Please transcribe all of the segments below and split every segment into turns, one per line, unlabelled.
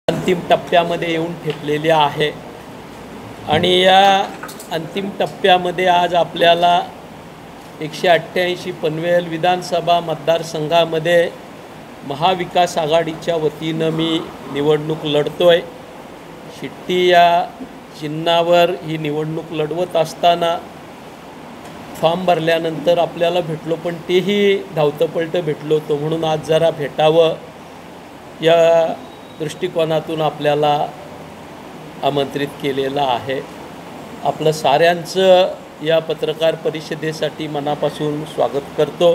अंतिम टप्प्यामध्ये येऊन ठेपलेले आहे आणि या अंतिम टप्प्यामध्ये आज आपल्याला 188 पनवेल विधानसभा मतदारसंघामध्ये महाविकास आघाडीच्या वतीनं मी निवडणूक लढतोय। शिट्टी या चिन्हावर ही निवडणूक लढवत असताना फॉर्म भरल्यानंतर आपल्याला भेटलो, पण तेही धावतपळतं भेटलो होतो, म्हणून आज जरा भेटावं या दृष्टिकोनातून आपल्याला आमंत्रित केलेलं आहे। आपलं साऱ्यांचं या पत्रकार परिषदेसाठी मनापासून स्वागत करतो।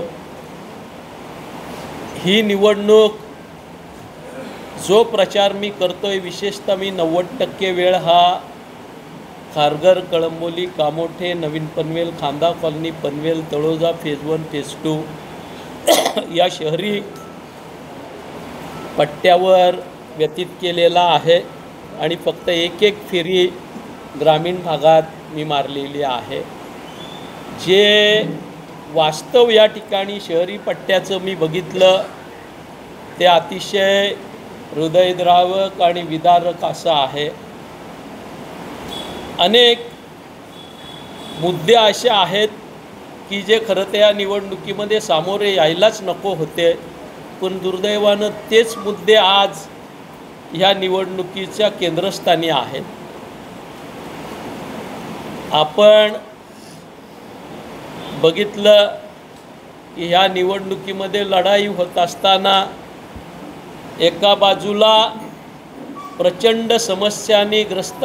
ही निवडणूक जो प्रचार मी करतोय, विशेषतः मी 90% वेळ हा खारघर, कळंबोली, कामोठे, नवीन पनवेल, खांदा colony, Panvel, Taloja, phase 1 phase 2 या शहरी पट्ट्यावर व्यतीत केलेला आहे आणि फक्त एक फेरी ग्रामीण भागात मी मारलेली आहे। जे वास्तव या ठिकाणी शहरी पट्ट्याचं मी बघितलं ते अतिशय हृदयद्रावक आणि विदारक असं आहे। अनेक मुद्दे असे आहेत की जे खरं तर या निवडणुकीमध्ये सामोरे यायलाच नको होते, पण दुर्दैवानं तेच मुद्दे आज ह्या निवडणुकीच्या केंद्रस्थानी आहेत। आपण बघितलं की ह्या निवडणुकीमध्ये लढाई होत असताना एका बाजूला प्रचंड समस्यांनी त्रस्त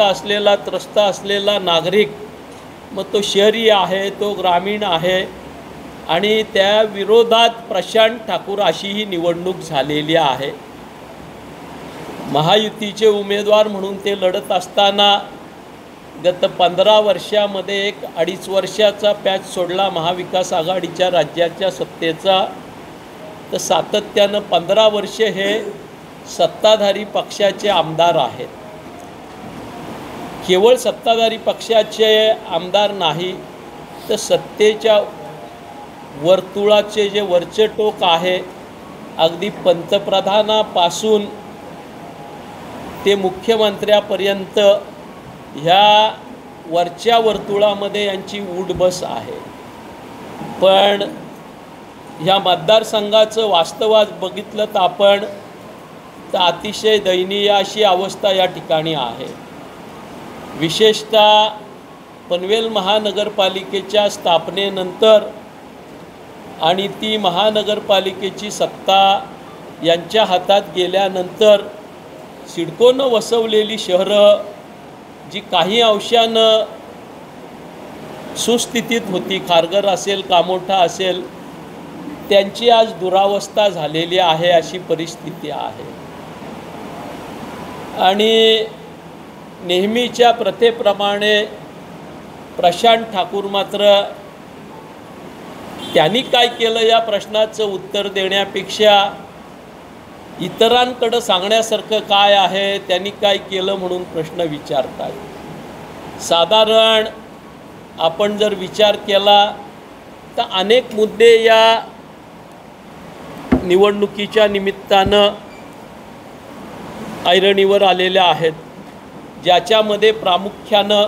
असलेला नागरिक, मग तो शहरी आहे, तो ग्रामीण आहे, आणि त्या विरोधात प्रशांत ठाकूर अशी ही निवडणूक झालेली आहे। महायुतीचे उमेदवार म्हणून ते लढत असताना गत 15 वर्षामध्ये 1-2.5 वर्षाचा पॅच सोडला महाविकास आघाडीच्या राज्याच्या सत्तेचा, तर सातत्यानं 15 वर्ष हे सत्ताधारी पक्षाचे आमदार आहेत। केवळ सत्ताधारी पक्षाचे आमदार नाही, तर सत्तेच्या वर्तुळाचे जे वरचे टोक आहे, अगदी पंतप्रधानापासून ते मुख्यमंत्र्यापर्यंत ह्या वरच्या वर्तुळामध्ये यांची उठबस आहे। पण ह्या मतदारसंघाचं वास्तव आज बघितलं तर आपण तर अतिशय दयनीय अशी अवस्था या ठिकाणी आहे। विशेषतः पनवेल महानगरपालिकेच्या स्थापनेनंतर आणि ती महानगरपालिकेची सत्ता यांच्या हातात गेल्यानंतर सिडकोनं वसवलेली शहरं जी काही अंशानं सुस्थितीत होती, खारघर असेल, कामोठा असेल, त्यांची आज दुरावस्था झालेली आहे अशी परिस्थिती आहे। आणि नेहमीच्या प्रथेप्रमाणे प्रशांत ठाकूर मात्र त्यांनी काय केलं या प्रश्नाचं उत्तर देण्यापेक्षा इतरांकडे सांगण्यासारखं काय आहे, त्यांनी काय केलं म्हणून प्रश्न विचारतात। साधारण आपण जर विचार केला तर अनेक मुद्दे या निवडणुकीच्या निमित्तानं ऐरणीवर आलेले आहेत, ज्याच्यामध्ये प्रामुख्यानं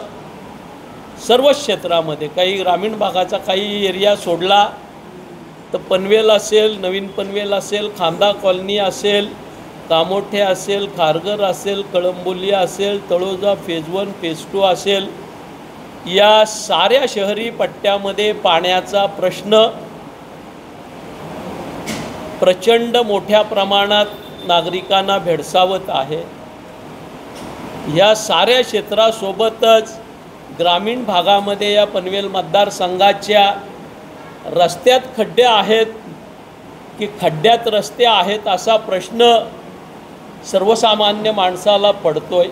सर्व क्षेत्रामध्ये, काही ग्रामीण भागाचा काही एरिया सोडला तर पनवेल असेल, नवीन पनवेल असेल, खांदा कॉलनी असेल, कामोठे असेल, खारघर असेल, कळंबोली असेल, तळोजा फेज 1 फेज 2 असेल, या साऱ्या शहरी पट्ट्यामध्ये पाण्याचा प्रश्न प्रचंड मोठ्या प्रमाणात नागरिकांना भेडसावत आहे। या साऱ्या क्षेत्रासोबतच ग्रामीण भागामध्ये या पनवेल मतदारसंघाच्या रस्त्यात खड्डे आहेत की खड्ड्यात रस्ते आहेत असा प्रश्न सर्वसामान्य माणसाला पडतोय।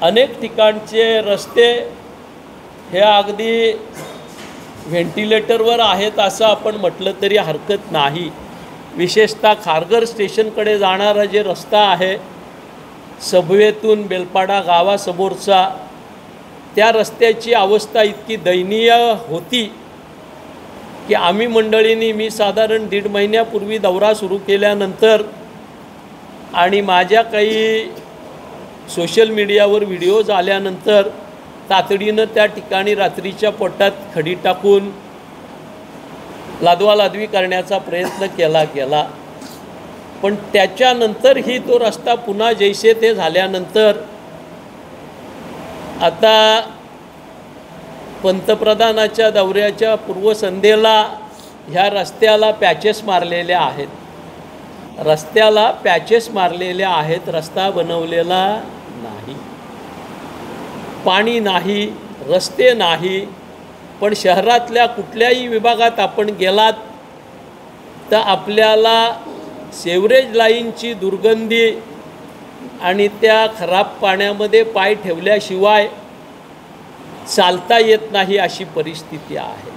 अनेक ठिकाणचे रस्ते हे अगदी व्हेंटिलेटरवर आहेत असं आपण म्हटलं तरी हरकत नाही। विशेषतः खारघर स्टेशनकडे जाणारा जे रस्ता आहे, सबवेतून बेलपाडा गावासमोरचा, त्या रस्त्याची अवस्था इतकी दयनीय होती की आम्ही मंडळींनी, मी साधारण 1.5 महिन्यापूर्वी दौरा सुरू केल्यानंतर आणि माझ्या काही सोशल मीडियावर व्हिडिओज आल्यानंतर तातडीनं त्या ठिकाणी रात्रीच्या पोटात खडी टाकून लादवालादवी करण्याचा प्रयत्न केला गेला। पण त्याच्यानंतरही तो रस्ता पुन्हा जैसे ते झाल्यानंतर आता पंतप्रधानाच्या दौऱ्याच्या पूर्वसंध्येला ह्या रस्त्याला पॅचेस मारलेल्या आहेत, रस्त्याला पॅचेस मारलेल्या आहेत, रस्ता बनवलेला नाही, पाणी नाही, रस्ते नाही। पण शहरातल्या कुठल्याही विभागात आपण गेलात तर आपल्याला सेवरेज लाईनची दुर्गंधी आणि त्या खराब पाण्यामध्ये पाय ठेवल्याशिवाय चालता येत नाही अशी परिस्थिती आहे।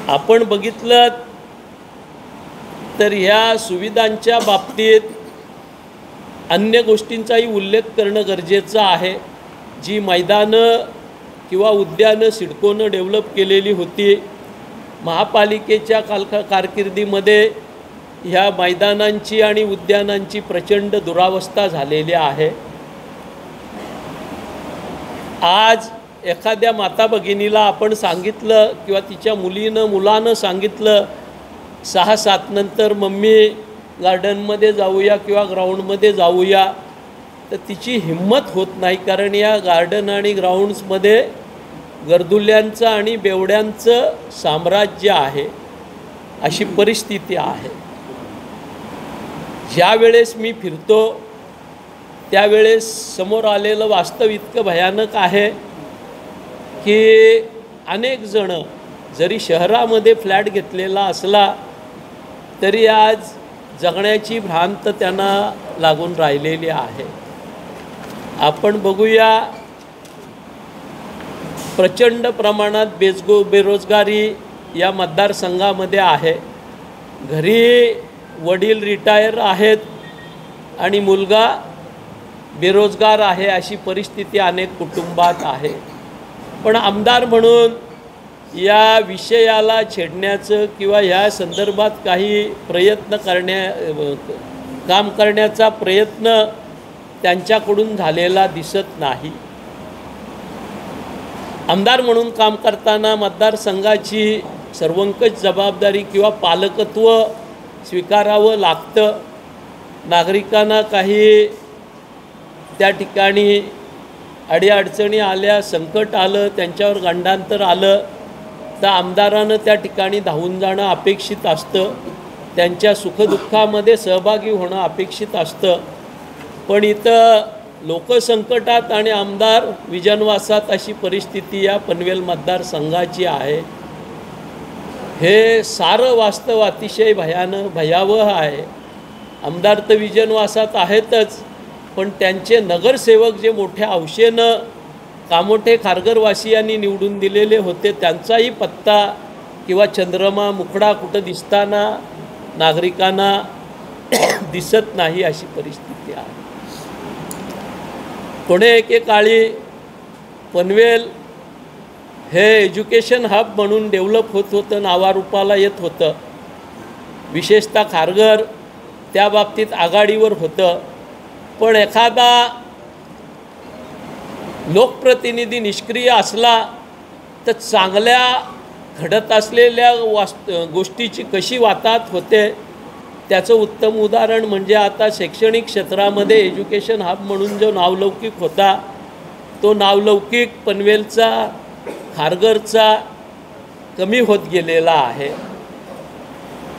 आपण बघितलं तर ह्या सुविधांच्या बाबतीत अन्य गोष्टींचाही उल्लेख करणं गरजेचं आहे। जी मैदानं किंवा उद्यानं सिडकोनं डेव्हलप केलेली होती, महापालिकेच्या कारकिर्दीमध्ये ह्या मैदानांची आणि उद्यानांची प्रचंड दुरावस्था झालेली आहे। आज एखाद्या माता भगिनीला आपण सांगितलं किंवा तिच्या मुलानं सांगितलं 6-7 नंतर मम्मी गार्डनमध्ये जाऊया किंवा ग्राउंडमध्ये जाऊया, तर तिची हिम्मत होत नाही, कारण या गार्डन आणि ग्राउंड्समध्ये गर्दुल्यांचं आणि बेवड्यांचं साम्राज्य आहे अशी परिस्थिती आहे। ज्या वेळेस मी फिरतो त्यावेळेस समोर आलेलं वास्तव इतकं भयानक आहे की अनेक जण जरी शहरामध्ये फ्लॅट घेतलेला असला तरी आज जगण्याची भ्रांत त्यांना लागून राहिलेली आहे। आपण बघूया प्रचंड प्रमाणात बेरोजगारी या मतदारसंघामध्ये आहे। घरी वडील रिटायर आहेत आणि मुलगा बेरोजगार आहे अशी परिस्थिती अनेक कुटुंबात आहे। पण आमदार म्हणून या विषयाला छेडण्याचं किंवा या संदर्भात काही काम करण्याचा प्रयत्न त्यांच्याकडून झालेला दिसत नाही। आमदार म्हणून काम करताना मतदारसंघाची सर्वंकष जबाबदारी किंवा पालकत्व स्वीकारावं लागतं। नागरिकांना काही त्या ठिकाणी अडीअडचणी आल्या, संकट आलं, त्यांच्यावर गंडांतर आलं तर आमदारानं त्या ठिकाणी धावून जाणं अपेक्षित असतं, त्यांच्या सुखदुःखामध्ये सहभागी होणं अपेक्षित असतं। पण इथं लोकसंकटात आणि आमदार विजनवासात अशी परिस्थिती या पनवेल मतदारसंघाची आहे। हे सारं वास्तव अतिशय भयावह आहे। आमदार तर विजनवासात आहेतच, पण त्यांचे नगरसेवक जे मोठ्या हौशेनं कामोठे खारघरवासियांनी निवडून दिलेले होते त्यांचाही पत्ता किंवा चंद्रमा मुखडा कुठं दिसताना नागरिकांना दिसत नाही अशी परिस्थिती आहे। पुणे एकेकाळी पनवेल हे एज्युकेशन हब म्हणून डेव्हलप होत होतं, नावारूपाला येत होतं। विशेषतः खारघर त्या बाबतीत आघाडीवर होतं। पण एखादा लोकप्रतिनिधी निष्क्रिय असला तर चांगल्या घडत असलेल्या गोष्टीची कशी वाताहत होते त्याचं उत्तम उदाहरण म्हणजे आता शैक्षणिक क्षेत्रामध्ये एज्युकेशन हब म्हणून जो नावलौकिक होता तो नावलौकिक पनवेलचा खारघरचा कमी होत गेलेला आहे।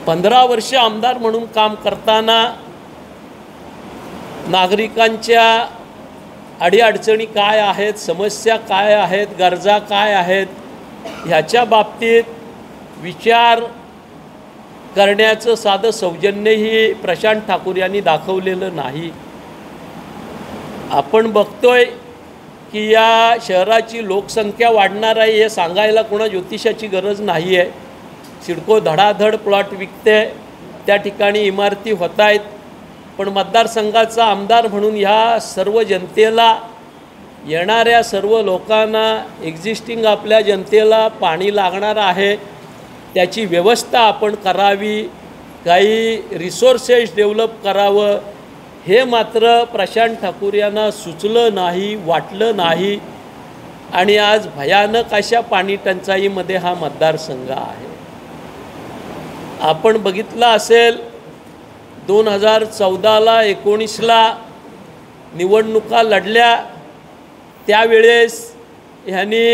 15 वर्ष आमदार म्हणून काम करताना नागरिकांच्या अडीअडचणी काय आहेत, समस्या काय आहेत, गरजा काय आहेत ह्याच्या बाबतीत विचार करण्याचं साधं सौजन्यही प्रशांत ठाकूर यांनी दाखवलेलं नाही। आपण बघतोय की या शहराची लोकसंख्या वाढणार आहे हे सांगायला कोणा ज्योतिषाची गरज नाही आहे। सिडको धडाधड प्लॉट विकते, त्या ठिकाणी इमारती होत आहेत, पण मतदारसंघाचा आमदार म्हणून ह्या सर्व जनतेला, येणाऱ्या सर्व लोकांना, एक्झिस्टिंग आपल्या जनतेला पाणी लागणार आहे त्याची व्यवस्था आपण करावी, काही रिसोर्सेस डेव्हलप करावं, हे मात्र प्रशांत ठाकूर यांना सुचलं नाही, वाटलं नाही आणि आज भयानक अशा पाणी टंचाईमध्ये हा मतदारसंघ आहे। आपण बघितलं असेल 2014ला 19ला निवडणुका लढल्या त्यावेळेस ह्यांनी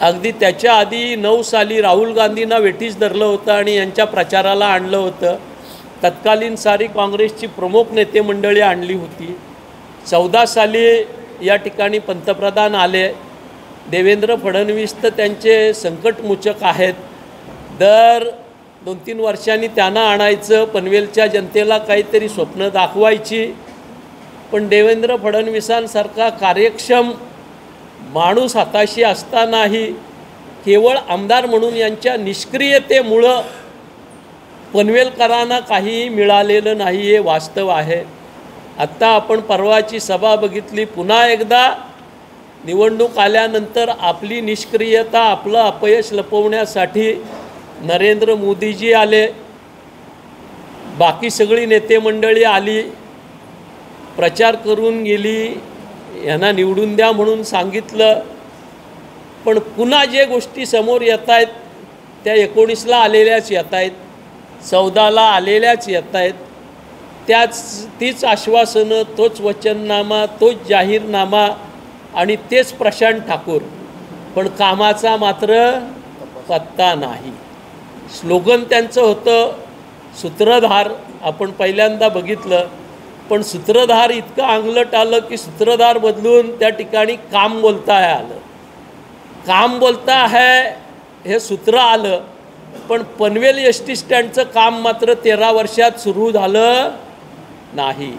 अगदी त्याच्या आधी 9 साली राहुल गांधींना वेठीस धरलं होतं आणि यांच्या प्रचाराला आणलं होतं। तत्कालीन सारी काँग्रेसची प्रमुख नेते मंडळी आणली होती। 14 साली या ठिकाणी पंतप्रधान आले। देवेंद्र फडणवीस तर त्यांचे संकटमोचक आहेत। दर 2-3 वर्षांनी त्यांना आणायचं, पनवेलच्या जनतेला काहीतरी स्वप्न दाखवायची। पण देवेंद्र फडणवीसांसारखा कार्यक्षम माणूस हाताशी असतानाही केवळ आमदार म्हणून यांच्या निष्क्रियतेमुळं पनवेलकरांना काही मिळालेलं नाही, हे वास्तव आहे। आत्ता आपण परवाची सभा बघितली। पुन्हा एकदा निवडणूक आल्यानंतर आपली निष्क्रियता, आपलं अपयश लपवण्यासाठी नरेंद्र मोदीजी आले, बाकी सगळी नेते मंडळी आली, प्रचार करून गेली, यांना निवडून द्या म्हणून सांगितलं। पण पुन्हा जे गोष्टी समोर येत आहेत त्या 19ला आलेल्याच येत आहेत, 14ला आलेल्याच येत आहेत। तीच आश्वासनं, तोच वचननामा, तोच जाहीरनामा आणि तेच प्रशांत ठाकूर, पण कामाचा मात्र पत्ता नाही। स्लोगन त्यांचं होतं सूत्रधार, आपण पहिल्यांदा बघितलं, पण सूत्रधार इतकं अंगलट आलं की सूत्रधार बदलून त्या ठिकाणी काम बोलता है आलं। काम बोलता है हे सूत्र आलं, पण पनवेल एसटी स्टँडचं काम मात्र 13 वर्षात सुरू झालं नाही।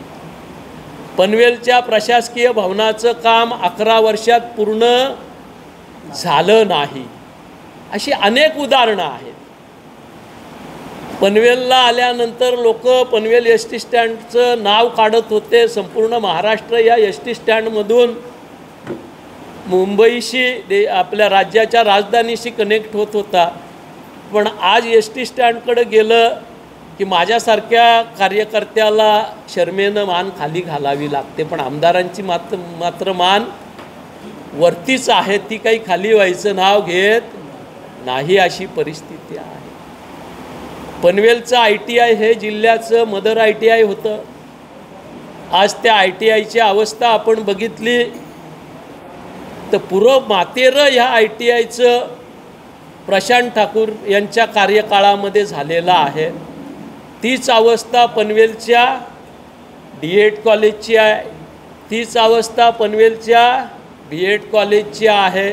पनवेलच्या प्रशासकीय भवनाचं काम 11 वर्षात पूर्ण झालं नाही। अशी अनेक उदाहरणं आहेत। पनवेलला आल्यानंतर लोक पनवेल एस टी स्टँडचं नाव काढत होते। संपूर्ण महाराष्ट्र या एस टी स्टँडमधून मुंबईशी, आपल्या राज्याच्या राजधानीशी कनेक्ट होत होता। पण आज एस टी स्टँडकडे गेलं की माझ्यासारख्या कार्यकर्त्याला शर्मेनं मान खाली घालावी लागते, पण आमदारांची मात्र मान वरतीच आहे, ती काही खाली व्हायचं नाव घेत नाही, अशी परिस्थिती आहे। पनवेलचं ITI हे जिल्ह्याचं मदर ITI होतं। आज त्या ITIची अवस्था आपण बघितली तर पुरं मातेरं ह्या ITIचं प्रशांत ठाकूर यांच्या कार्यकाळामध्ये झालेला आहे। तीच अवस्था पनवेलच्या DED कॉलेजची आहे, तीच अवस्था पनवेलच्या BED कॉलेजची आहे।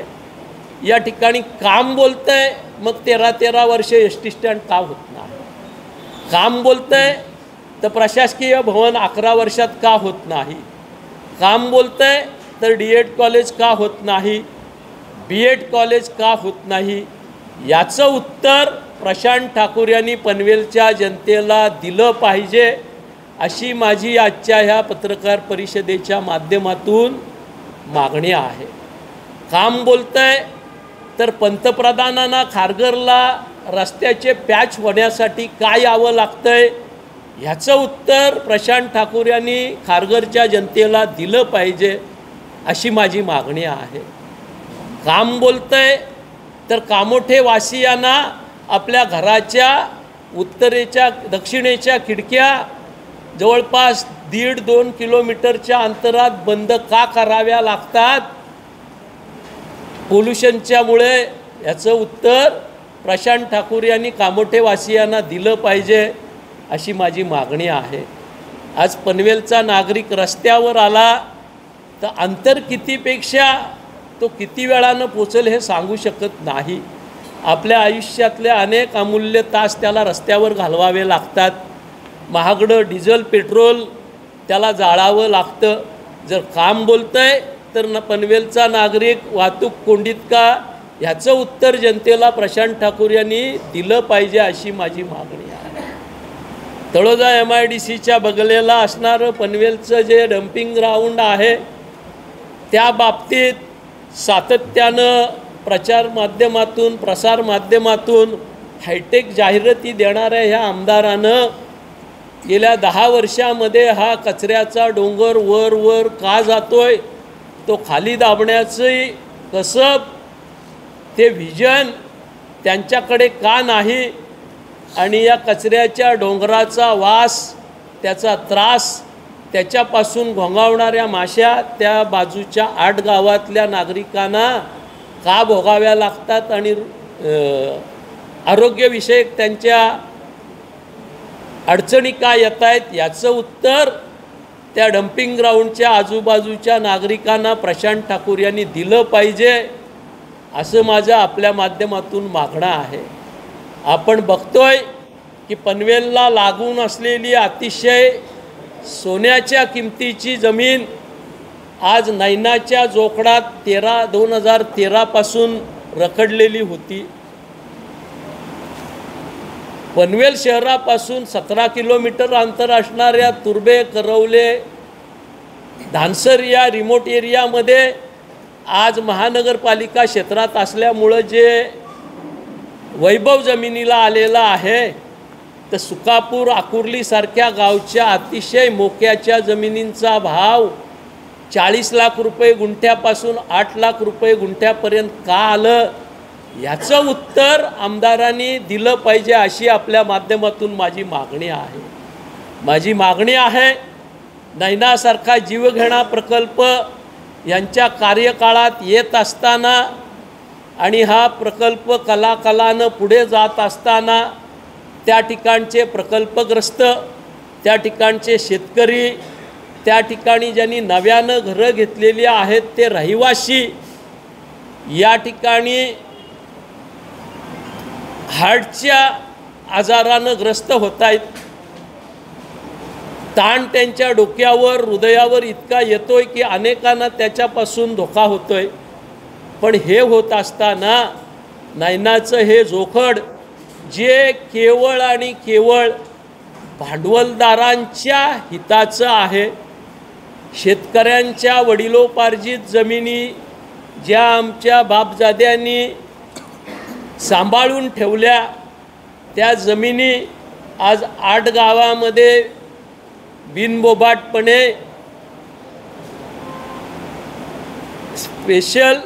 या ठिकाणी काम बोलतंय, मग 13 वर्ष एस टी स्टँड का होत नाही? काम बोलतंय तर प्रशासकीय भवन 11 वर्षात का होत नाही? काम बोलतंय तर DED कॉलेज का होत नाही? BED कॉलेज का होत नाही? याचं उत्तर प्रशांत ठाकूर यांनी पनवेलच्या जनतेला दिलं पाहिजे, अशी माझी आजच्या ह्या पत्रकार परिषदेच्या माध्यमातून मागणी आहे। काम बोलतंय तर पंतप्रधानांना खारघरला रस्त्याचे पॅच होण्यासाठी काय यावं लागतंय ह्याचं उत्तर प्रशांत ठाकूर यांनी खारघरच्या जनतेला दिलं पाहिजे, अशी माझी मागणी आहे। काम बोलतंय तर कामोठे वासियांना आपल्या घराच्या उत्तरेच्या दक्षिणेच्या खिडक्या जवळपास 1.5-2 किलोमीटरच्या अंतरात बंद का कराव्या लागतात? पोल्युशनच्यामुळे। याचं उत्तर प्रशांत ठाकूर यांनी कामोठेवासियांना दिलं पाहिजे, अशी माझी मागणी आहे। आज पनवेलचा नागरिक रस्त्यावर आला तर अंतर कितीपेक्षा तो किती वेळानं पोचेल हे सांगू शकत नाही। आपल्या आयुष्यातले अनेक अमूल्य तास त्याला रस्त्यावर घालवावे लागतात। महागडं डिझेल पेट्रोल त्याला जाळावं लागतं। जर काम बोलतंय तर पनवेलचा नागरिक वाहतूक कोंडीत का, ह्याचं उत्तर जनतेला प्रशांत ठाकूर यांनी दिलं पाहिजे, अशी माझी मागणी आहे। तळोजा MIDCच्या बगलेला असणारं पनवेलचं जे डम्पिंग ग्राउंड आहे त्या बाबतीत सातत्यानं प्रचार माध्यमातून, प्रसार माध्यमातून हायटेक जाहिराती देणाऱ्या ह्या आमदारानं गेल्या 10 वर्षामध्ये हा कचऱ्याचा डोंगर वर वर का जातोय, तो खाली दाबण्याचं कसं ते व्हिजन त्यांच्याकडे का नाही, आणि या कचऱ्याच्या डोंगराचा वास, त्याचा त्रास, त्याच्यापासून घोंगावणाऱ्या माश्या त्या बाजूच्या 8 गावातल्या नागरिकांना का भोगाव्या लागतात, आणि आरोग्यविषयक त्यांच्या अडचणी काय येत आहेत, याचं उत्तर त्या डम्पिंग ग्राउंडच्या आजूबाजूच्या नागरिकांना प्रशांत ठाकूर यांनी दिलं पाहिजे, असं माझं आपल्या माध्यमातून मागणं आहे. आपण बघतोय की पनवेलला लागून असलेली अतिशय सोन्याच्या किमतीची जमीन आज नैनाच्या जोखडात 2013 पासून रखडलेली होती. पनवेल शहरापासून 17 किलोमीटर अंतर असणाऱ्या तुर्बे, करवले, धानसर या रिमोट एरियामध्ये आज महानगरपालिका क्षेत्रात असल्यामुळं जे वैभव जमिनीला आलेला आहे, तर सुकापूर, आकुर्लीसारख्या गावच्या अतिशय मोक्याच्या जमिनींचा भाव 40 लाख रुपये गुंठ्यापासून 8 लाख रुपये गुंठ्यापर्यंत का आलं, याचं उत्तर आमदारांनी दिलं पाहिजे, अशी आपल्या माध्यमातून माझी मागणी आहे. माझी मागणी आहे, नैनासारखा जीवघेणा प्रकल्प यांच्या कार्यकाळात येत असताना आणि हा प्रकल्प कलाकालानं पुढे जात असताना त्या ठिकाणचे प्रकल्पग्रस्त, त्या ठिकाणचे शेतकरी, त्या ठिकाणी ज्यांनी नव्यानं घरं घेतलेली आहेत ते रहिवासी या ठिकाणी हार्टच्या आजारानं ग्रस्त होत आहेत. ताण त्यांच्या डोक्यावर, हृदयावर इतका येतोय की अनेकांना त्याच्यापासून धोका होतोय. पण हे होत असताना नैनाचं हे जोखड जे केवळ आणि केवळ भांडवलदारांच्या हिताचं आहे, शेतकऱ्यांच्या वडिलोपार्जित जमिनी ज्या आमच्या बापजाद्यांनी सांभाळून ठेवल्या, त्या जमिनी आज 8 गावामध्ये बिनबोभाटपणे स्पेशल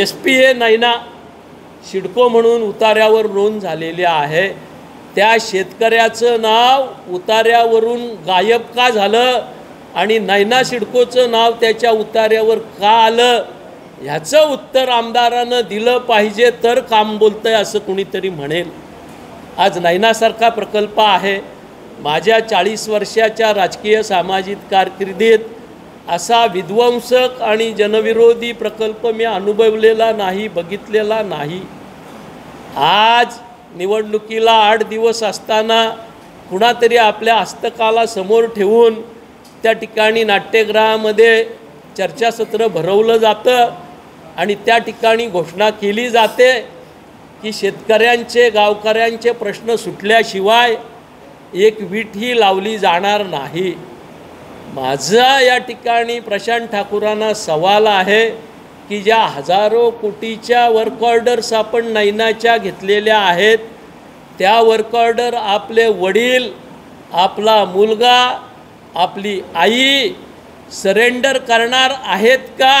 SPA नैना सिडको म्हणून उतार्यावर नोंद झालेली आहे. त्या शेतकऱ्याचं नाव उतार्यावरून गायब का झालं आणि नैना सिडकोचं नाव त्याच्या उतार्यावर का आलं, ह्याचं उत्तर आमदारानं दिलं पाहिजे, तर काम बोलतंय असं कुणीतरी म्हणेल. आज नैनासारखा प्रकल्प आहे. माझ्या 40 वर्षाच्या राजकीय सामाजिक कारकिर्दीत असा विध्वंसक आणि जनविरोधी प्रकल्प मी अनुभवलेला नाही, बघितलेला नाही. आज निवडणुकीला 8 दिवस असताना कुणातरी आपल्या हस्तकाला समोर ठेवून त्या ठिकाणी नाट्यगृहामध्ये चर्चासत्र भरवलं जातं आणि त्या ठिकाणी घोषणा केली जाते की शेतकऱ्यांचे, गावकऱ्यांचे प्रश्न सुटल्याशिवाय एक वीटही लावली जाणार नाही. माझा या ठिकाणी प्रशांत ठाकूरांना सवाल आहे की ज्या हजारो कोटीच्या वर्क ऑर्डर्स आपण नैनाच्या घेतलेल्या आहेत, त्या वर्क ऑर्डर आपले वडील, आपला मुलगा, आपली आई सरेंडर करणार आहेत का,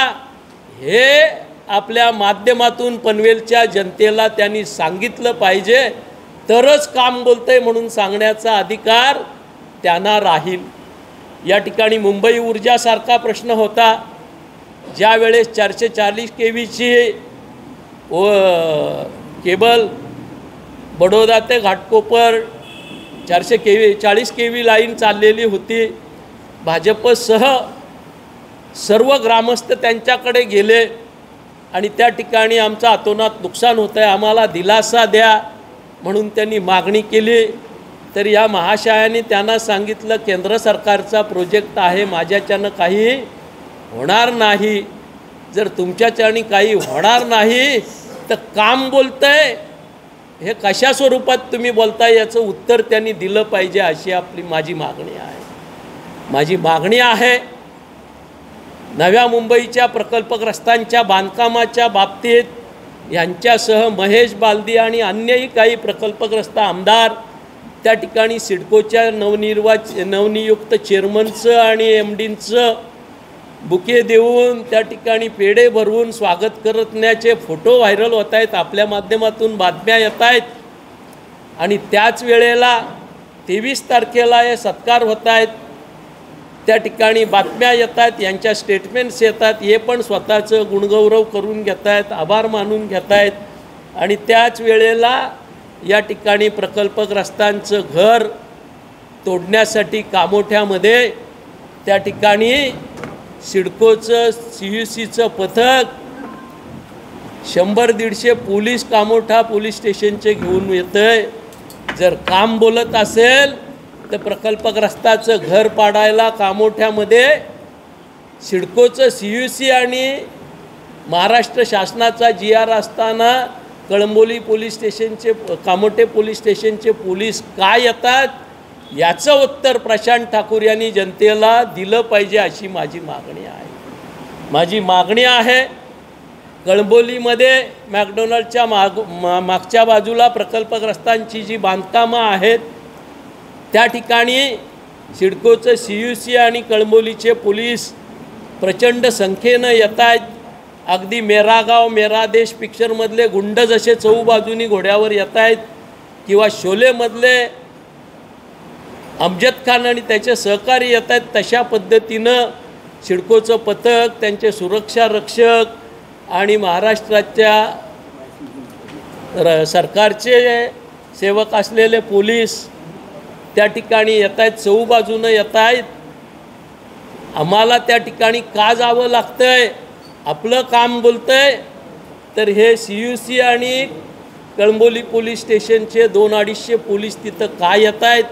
हे आपल्या माध्यमातून पनवेलच्या जनतेला त्यांनी सांगितलं पाहिजे, तरच काम बोलतंय म्हणून सांगण्याचा अधिकार त्यांना राहील. या ठिकाणी मुंबई ऊर्जासारखा प्रश्न होता, ज्या वेळेस 440 kVची केबल बडोदा ते घाटकोपर 40 kV लाईन चाललेली होती. भाजपसह सर्व ग्रामस्थ त्यांच्याकडे गेले आणि त्या ठिकाणी आमचं अतोनात नुकसान होतं आहे, आम्हाला दिलासा द्या म्हणून त्यांनी मागणी केली. तर या महाशयाने त्यांना सांगितलं, केंद्र सरकारचा प्रोजेक्ट आहे, माझ्याच्यानं काही होणार नाही. जर तुमच्याच्याने काही होणार नाही तर काम बोलतंय हे कशा स्वरूपात तुम्ही बोलताय, याचं उत्तर त्यांनी दिलं पाहिजे, अशी माझी मागणी आहे. माझी मागणी आहे, नव्या मुंबईच्या प्रकल्पग्रस्तांच्या बांधकामाच्या बाबतीत यांच्यासह महेश बालदी आणि अन्यही काही प्रकल्पग्रस्त आमदार त्या ठिकाणी सिडकोच्या नवनियुक्त चेअरमनचं आणि MDंचं बुके देऊन त्या ठिकाणी पेढे भरवून स्वागत करण्याचे फोटो व्हायरल होत आहेत, आपल्या माध्यमातून बातम्या येत आहेत। आणि त्याच वेळेला 23 तारखेला हे सत्कार होत आहेत, त्या ठिकाणी बातम्या येत आहेत, यांच्या स्टेटमेंट्स येतात, हे पण स्वतःचं गुणगौरव करून घेत आहेत, आभार मानून घेत आहेत। आणि त्याच वेळेला या ठिकाणी प्रकल्पग्रस्तांचं घर तोडण्यासाठी कामोठ्यामध्ये त्या ठिकाणी सिडकोचं CUCचं पथक 100-150 पोलीस कामोठा पोलीस स्टेशनचे घेऊन येतंय। जर काम बोलत असेल तर प्रकल्पग्रस्ताचं घर पाडायला कामोठ्यामध्ये सिडकोचं CUC आणि महाराष्ट्र शासनाचा GR असताना कळंबोली पोलीस स्टेशनचे कामोठे पोलीस स्टेशनचे पोलीस का येतात, याचं उत्तर प्रशांत ठाकूर यांनी जनतेला दिलं पाहिजे अशी माझी मागणी आहे। माझी मागणी आहे कळंबोलीमध्ये मॅकडोनल्डच्या मागच्या बाजूला प्रकल्पग्रस्तांची जी बांधकामं आहेत त्या ठिकाणी सिडकोचं CUC आणि कळंबोलीचे पोलीस प्रचंड संख्येनं येत आहेत। अगदी मेरा गाव मेरा देश पिक्चरमधले गुंड जसे चहूबाजूनी घोड्यावर येत आहेत किंवा शोलेमधले अमजद खान आणि त्याचे सहकारी येत आहेत, तशा पद्धतीनं सिडकोचं पथक, त्यांचे सुरक्षा रक्षक आणि महाराष्ट्राच्या सरकारचे सेवक असलेले पोलीस त्या ठिकाणी येत आहेत, चहूबाजूनं येत आहेत। आम्हाला त्या ठिकाणी का जावं लागतंय, आपलं काम बोलतंय तर हे CUC आणि कळंबोली पोलीस स्टेशनचे 200-250 पोलीस तिथं का येत आहेत,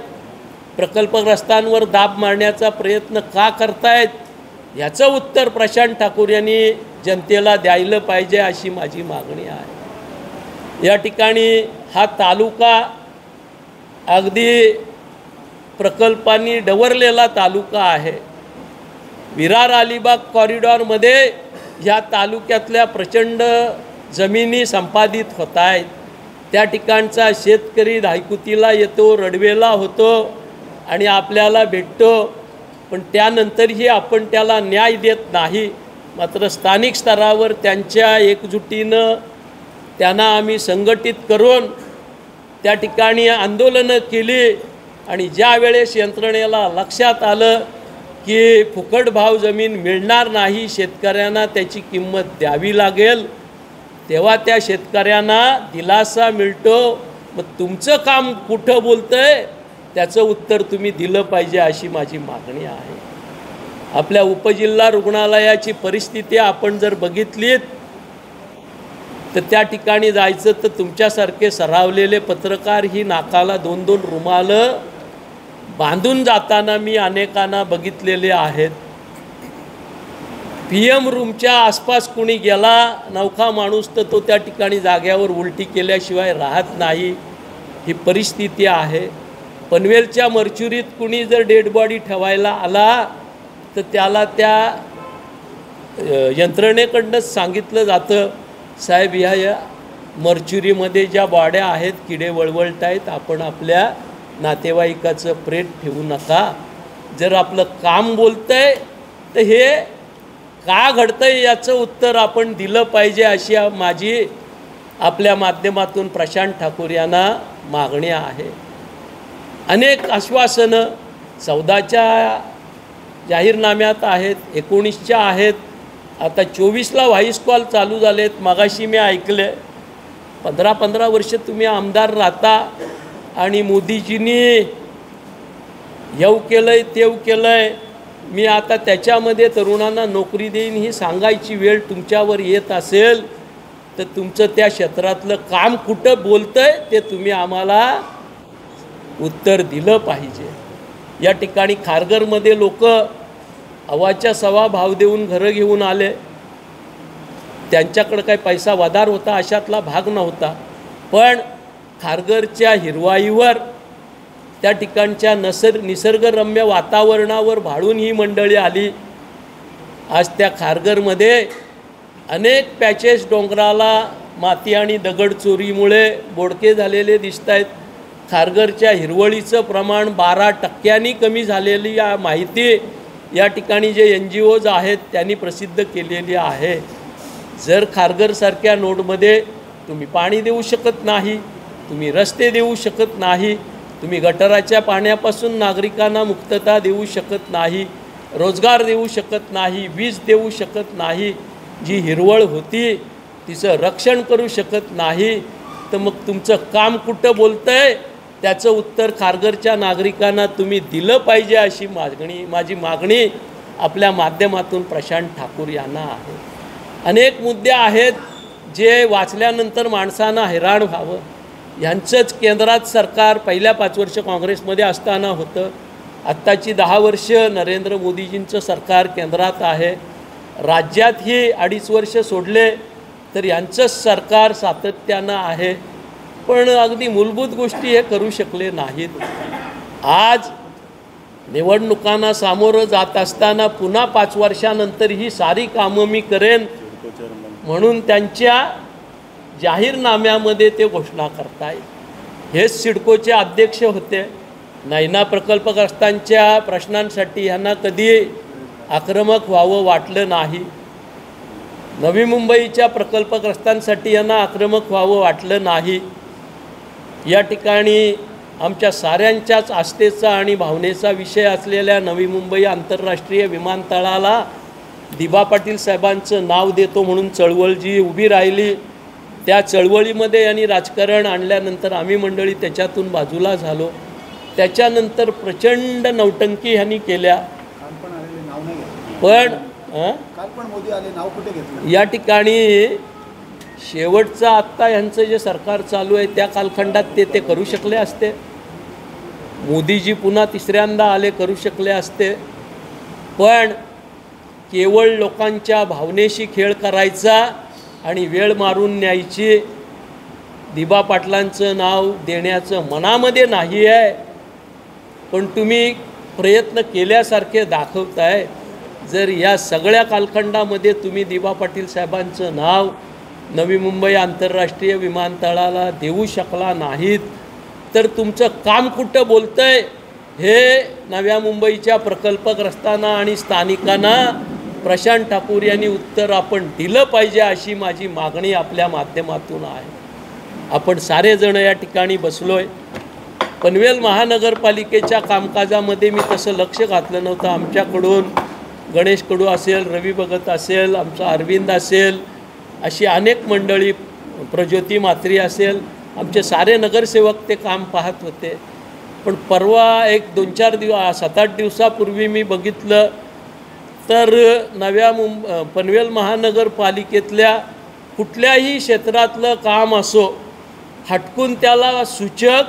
प्रकल्पग्रस्तांवर दाब मारण्याचा प्रयत्न का करतायत, याचं उत्तर प्रशांत ठाकूर यांनी जनतेला द्यायला पाहिजे अशी माझी मागणी आहे। या ठिकाणी हा तालुका अगदी प्रकल्पांनी डवरलेला तालुका आहे। विरार अलिबाग कॉरिडॉरमध्ये ह्या तालुक्यातल्या प्रचंड जमिनी संपादित होत आहेत। त्या ठिकाणचा शेतकरी धायकुतीला येतो, रडवेला होतो आणि आपल्याला भेटतो, पण त्यानंतरही आपण त्याला न्याय देत नाही। मात्र स्थानिक स्तरावर त्यांच्या एकजुटीनं त्यांना आम्ही संघटित करून त्या ठिकाणी आंदोलनं केली आणि ज्या वेळेस यंत्रणेला लक्षात आलं की फुकट भाव जमीन मिळणार नाही, शेतकऱ्यांना त्याची किंमत द्यावी लागेल, तेव्हा त्या शेतकऱ्यांना दिलासा मिळतो। मग तुमचं काम कुठं बोलतंय त्याचं उत्तर तुम्ही दिलं पाहिजे अशी माझी मागणी आहे। आपल्या उपजिल्हा रुग्णालयाची परिस्थिती आपण जर बघितलीत तर त्या ठिकाणी जायचं तर तुमच्यासारखे सरावलेले पत्रकार ही नाकाला 2-2 रुमालं बांधून जाताना मी अनेकांना बघितलेले आहेत। PM रूमच्या आसपास कुणी गेला नवखा माणूस तर तो त्या ठिकाणी जाग्यावर उलटी केल्याशिवाय राहत नाही, ही परिस्थिती आहे। पनवेलच्या मर्चुरीत कुणी जर डेड बॉडी ठेवायला आला तर त्याला त्या यंत्रणेकडनंच सांगितलं जातं, साहेब या मर्चुरीमध्ये ज्या बॉड्या आहेत किडे वळवळत आहेत, आपण आपल्या नातेवाईकाचं प्रेत ठेवू नका। जर आपलं काम बोलतंय तर हे का घडतंय याचं उत्तर आपण दिलं पाहिजे अशी माझी आपल्या माध्यमातून प्रशांत ठाकूर यांना मागणी आहे। अनेक आश्वासनं 14च्या जाहीरनाम्यात आहेत, 19च्या आहेत, आता 24ला व्हॉइस कॉल चालू झालेत। मगाशी मी ऐकले 15-15 वर्ष तुम्ही आमदार राहता आणि मोदीजींनी येऊ केलंय तेव केलंय, मी आता त्याच्यामध्ये तरुणांना नोकरी देईन ही सांगायची वेळ तुमच्यावर येत असेल तर तुमचं त्या क्षेत्रातलं काम कुठं बोलतंय ते तुम्ही आम्हाला उत्तर दिलं पाहिजे। या ठिकाणी खारघरमध्ये लोक अवाच्या सवा भाव देऊन घरं घेऊन आले, त्यांच्याकडे काही पैसा वधार होता अशातला भाग नव्हता, पण खारघरच्या हिरवाईवर त्या ठिकाणच्या निसर्गरम्य वातावरणावर भाळून ही मंडळी आली। आज त्या खारघरमध्ये अनेक पॅचेस डोंगराला माती आणि दगड चोरीमुळे बोडके झालेले दिसत आहेत। खारघरच्या हिरवळीचं प्रमाण 12% कमी झालेली माहिती या ठिकाणी जे NGOज आहेत त्यांनी प्रसिद्ध केलेली आहे। जर खारघरसारख्या नोडमध्ये तुम्ही पाणी देऊ शकत नाही, तुम्ही रस्ते देऊ शकत नाही, तुम्ही गटाराच्या पाण्यापासून नागरिकांना मुक्तता देऊ शकत नाही, रोजगार देऊ शकत नाही, वीज देऊ शकत नाही, जी हिरवळ होती तिचं रक्षण करू शकत नाही, तर मग तुमचं काम कुठं बोलतंय? त्याचं उत्तर खारघरच्या नागरिकांना तुम्ही दिलं पाहिजे अशी माझी मागणी आपल्या माध्यमातून प्रशांत ठाकूर यांना आहे। अनेक मुद्दे आहेत जे वाचल्यानंतर माणसांना हैराण व्हावं। यांचंच केंद्रात सरकार पहिल्या 5 वर्ष काँग्रेसमध्ये असताना होतं, आत्ताची 10 वर्ष नरेंद्र मोदीजींचं सरकार केंद्रात आहे, राज्यातही 2.5 वर्ष सोडले तर यांचंच सरकार सातत्यानं आहे, पण अगदी मूलभूत गोष्टी हे करू शकले नाहीत। आज निवडणुकांना सामोरं जात असताना पुन्हा 5 वर्षानंतर ही सारी कामं मी करेन म्हणून त्यांच्या जाहीरनाम्यामध्ये ते घोषणा करताय। हेच सिडकोचे अध्यक्ष होते। नैना प्रकल्पग्रस्तांच्या प्रश्नांसाठी यांना कधी आक्रमक व्हावं वाटलं नाही, नवी मुंबईच्या प्रकल्पग्रस्तांसाठी यांना आक्रमक व्हावं वाटलं नाही। या ठिकाणी आमच्या साऱ्यांच्याच आस्थेचा आणि भावनेचा विषय असलेल्या नवी मुंबई आंतरराष्ट्रीय विमानतळाला दिबा पाटील साहेबांचं नाव देतो म्हणून चळवळ जी उभी राहिली, त्या चळवळीमध्ये यांनी राजकारण आणल्यानंतर आम्ही मंडळी त्याच्यातून बाजूला झालो। त्याच्यानंतर प्रचंड नौटंकी ह्यांनी केल्या, पण
मोदी आले, नाव कुठे घेतलं?
या ठिकाणी शेवटचं आत्ता यांचं जे सरकार चालू आहे त्या कालखंडात ते करू शकले असते। मोदीजी पुन्हा 3ऱ्यांदा आले, करू शकले असते, पण केवळ लोकांच्या भावनेशी खेळ करायचा आणि वेळ मारून न्यायची, दिबा पाटलांचं नाव देण्याचं मनामध्ये नाही आहे, पण तुम्ही प्रयत्न केल्यासारखे दाखवताय। जर या सगळ्या कालखंडामध्ये तुम्ही दिबा पाटील साहेबांचं नाव नवी मुंबई आंतरराष्ट्रीय विमानतळाला देऊ शकला नाहीत तर तुमचं काम कुठं बोलतंय हे नव्या मुंबईच्या प्रकल्पग्रस्तांना आणि स्थानिकांना प्रशांत ठाकूर यांनी उत्तर आपण दिलं पाहिजे अशी माझी मागणी आपल्या माध्यमातून आहे। आपण सारेजण या ठिकाणी बसलोय। पनवेल महानगरपालिकेच्या कामकाजामध्ये मी तसं लक्ष घातलं नव्हतं। आमच्याकडून गणेश कडू असेल, रवी भगत असेल, आमचा अरविंद असेल, अशी अनेक मंडळी, प्रज्योती म्हात्रे असेल, आमचे सारे नगरसेवक ते काम पाहत होते। पण परवा एक 2-4 दिवस 7-8 दिवसापूर्वी मी बघितलं तर पनवेल महानगरपालिकेतल्या कुठल्याही क्षेत्रातलं काम असो, हटकून त्याला सूचक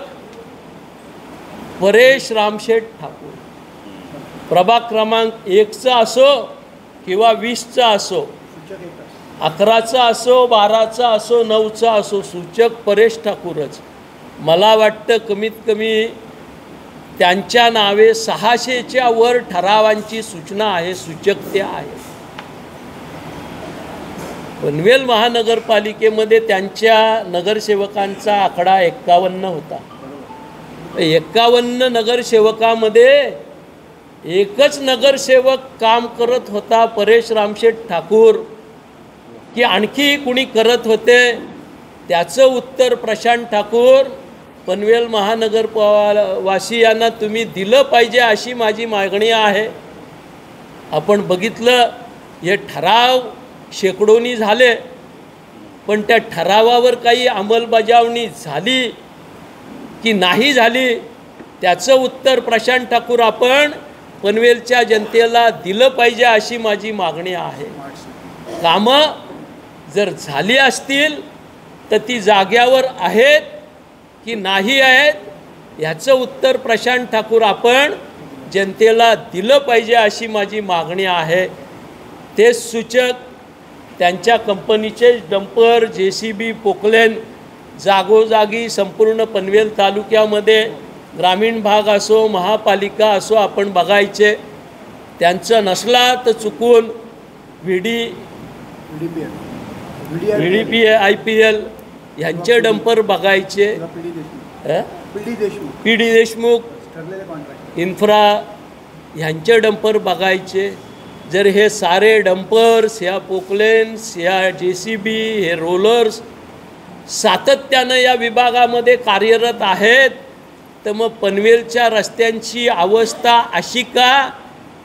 परेश रामशेठ ठाकूर, प्रभाग क्रमांक 1चा असो किंवा 20चा असो, 11चा असो, 12चा असो, 9चा असो, सूचक परेश ठाकूरच। मला वाटतं कमीत कमी त्यांच्या नावे 600च्या वर ठरावांची सूचना आहे, सूचक ते आहे। पनवेल महानगरपालिकेमध्ये त्यांच्या नगरसेवकांचा आकडा 51 होता। 51 नगरसेवकामध्ये एकच नगरसेवक काम करत होता परेश रामशेठ ठाकूर, की आणखी कुणी करत होते? त्याचं उत्तर प्रशांत ठाकूर पनवेल महानगरवासियांना तुम्ही दिलं पाहिजे अशी माझी मागणी आहे। आपण बघितलं हे ठराव शेकडोनी झाले, पण त्या ठरावावर काही अंमलबजावणी झाली की नाही झाली त्याचं उत्तर प्रशांत ठाकूर आपण पनवेलच्या जनतेला दिलं पाहिजे अशी माझी मागणी आहे। कामं जर झाली असतील तर ती जाग्यावर आहेत की नाही आहेत ह्याचं उत्तर प्रशांत ठाकूर आपण जनतेला दिलं पाहिजे अशी माझी मागणी आहे। ते सूचक त्यांच्या कंपनीचे डंपर, JCB, पोकलेन जागोजागी संपूर्ण पनवेल तालुक्यामध्ये ग्रामीण भाग असो, महापालिका असो आपण बघायचे। त्यांचं नसला तर चुकून VDP, IPL यांचे डंपर बघायचे।
पी डी देशमुख
ठरलेले
कॉन्ट्रॅक्ट
इन्फ्रा ह्यांचे डंपर बघायचे. जर हे सारे डंपर्स, ह्या पोकलेन्स, ह्या JCB, हे रोलर्स सातत्यानं या विभागामध्ये कार्यरत आहेत, तर मग पनवेलच्या रस्त्यांची अवस्था अशी का?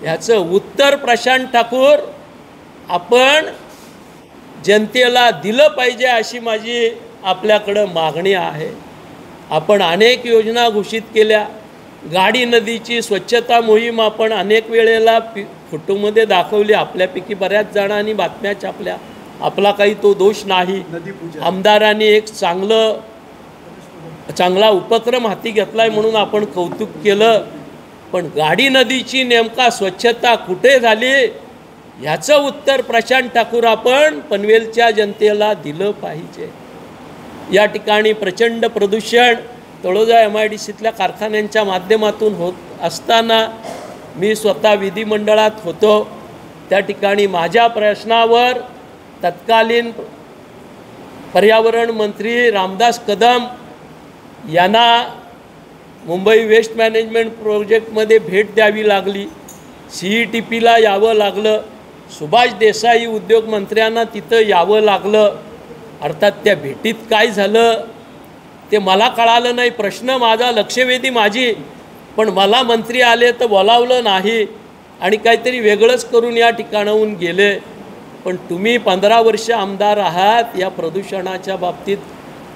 ह्याचं उत्तर प्रशांत ठाकूर आपण जनतेला दिलं पाहिजे, अशी माझी आपल्याकडं मागणी आहे. आपण अनेक योजना घोषित केल्या. गाडी नदीची स्वच्छता मोहीम आपण अनेक वेळेला फोटोमध्ये दाखवली. आपल्यापैकी बऱ्याच जणांनी बातम्या छापल्या. आपला काही तो दोष नाही. आमदारांनी एक चांगला उपक्रम हाती घेतला आहे म्हणून आपण कौतुक केलं. पण गाडी नदीची नेमका स्वच्छता कुठे झाली ह्याचं उत्तर प्रशांत ठाकूर आपण पनवेलच्या जनतेला दिलं पाहिजे. या ठिकाणी प्रचंड प्रदूषण तळोजा MIDCतल्या कारखान्यांच्या माध्यमातून होत असताना मी स्वतः विधिमंडळात होतो. त्या ठिकाणी माझ्या प्रश्नावर तत्कालीन पर्यावरण मंत्री रामदास कदम यांना मुंबई वेस्ट मॅनेजमेंट प्रोजेक्टमध्ये भेट द्यावी लागली. CETPला यावं लागलं. सुभाष देसाई उद्योगमंत्र्यांना तिथं यावं लागलं. अर्थात त्या भेटीत काय झालं ते मला कळालं नाही. प्रश्न माझा, लक्षवेधी माझी, पण मला मंत्री आले तर बोलावलं नाही आणि काहीतरी वेगळंच करून या ठिकाणाहून गेले. पण तुम्ही 15 वर्ष आमदार आहात. या प्रदूषणाच्या बाबतीत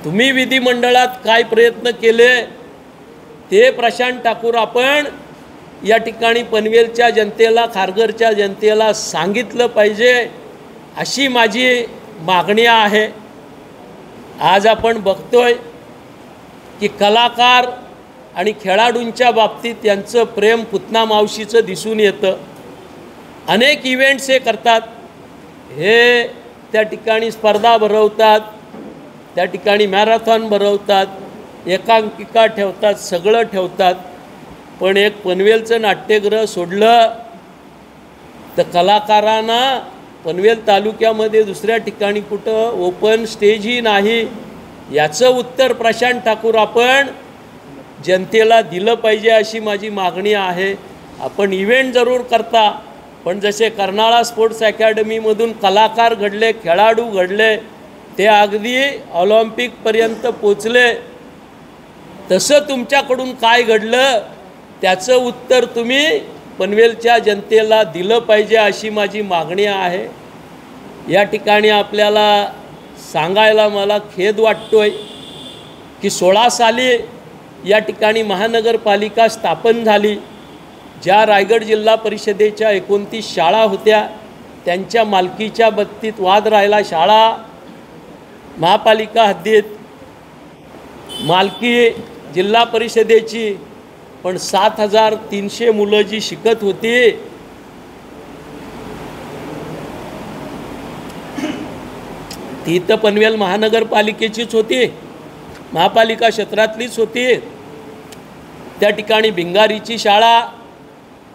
तुम्ही विधिमंडळात काय प्रयत्न केले ते प्रशांत ठाकूर आपण या ठिकाणी पनवेलच्या जनतेला, खारघरच्या जनतेला सांगितलं पाहिजे, अशी माझी मागणी आहे. आज आपण बघतोय की कलाकार आणि खेळाडूंच्या बाबतीत यांचं प्रेम पुतना मावशीचं दिसून येतं. अनेक इव्हेंट्स हे करतात. हे त्या ठिकाणी स्पर्धा भरवतात, त्या ठिकाणी मॅरेथॉन भरवतात, एकांकिका ठेवतात, सगळं ठेवतात. पण एक पनवेलचं नाट्यगृह सोडलं तर कलाकारांना पनवेल तालुक्यामध्ये दुसऱ्या ठिकाणी कुठं ओपन स्टेजही नाही. याचं उत्तर प्रशांत ठाकूर आपण जनतेला दिलं पाहिजे, अशी माझी मागणी आहे. आपण इव्हेंट जरूर करता, पण जसे कर्नाळा स्पोर्ट्स अकॅडमीमधून कलाकार घडले, खेळाडू घडले, ते अगदी ऑलिम्पिकपर्यंत पोचले, तसं तुमच्याकडून काय घडलं त्याचं उत्तर तुम्ही पनवेलच्या जनतेला दिलं पाहिजे, अशी माझी मागणी आहे. या ठिकाणी आपल्याला सांगायला मला खेद वाटतोय की 16 साली या ठिकाणी महानगरपालिका स्थापन झाली. ज्या रायगड जिल्हा परिषदेच्या 29 शाळा होत्या त्यांच्या मालकीच्या बाबतीत वाद राहिला. शाळा महापालिका हद्दीत, मालकी जिल्हा परिषदेची, पण 7300 मुलं जी शिकत होती ती तर पनवेल महानगरपालिकेचीच होती, महापालिका क्षेत्रातलीच होती. त्या ठिकाणी भिंगारीची शाळा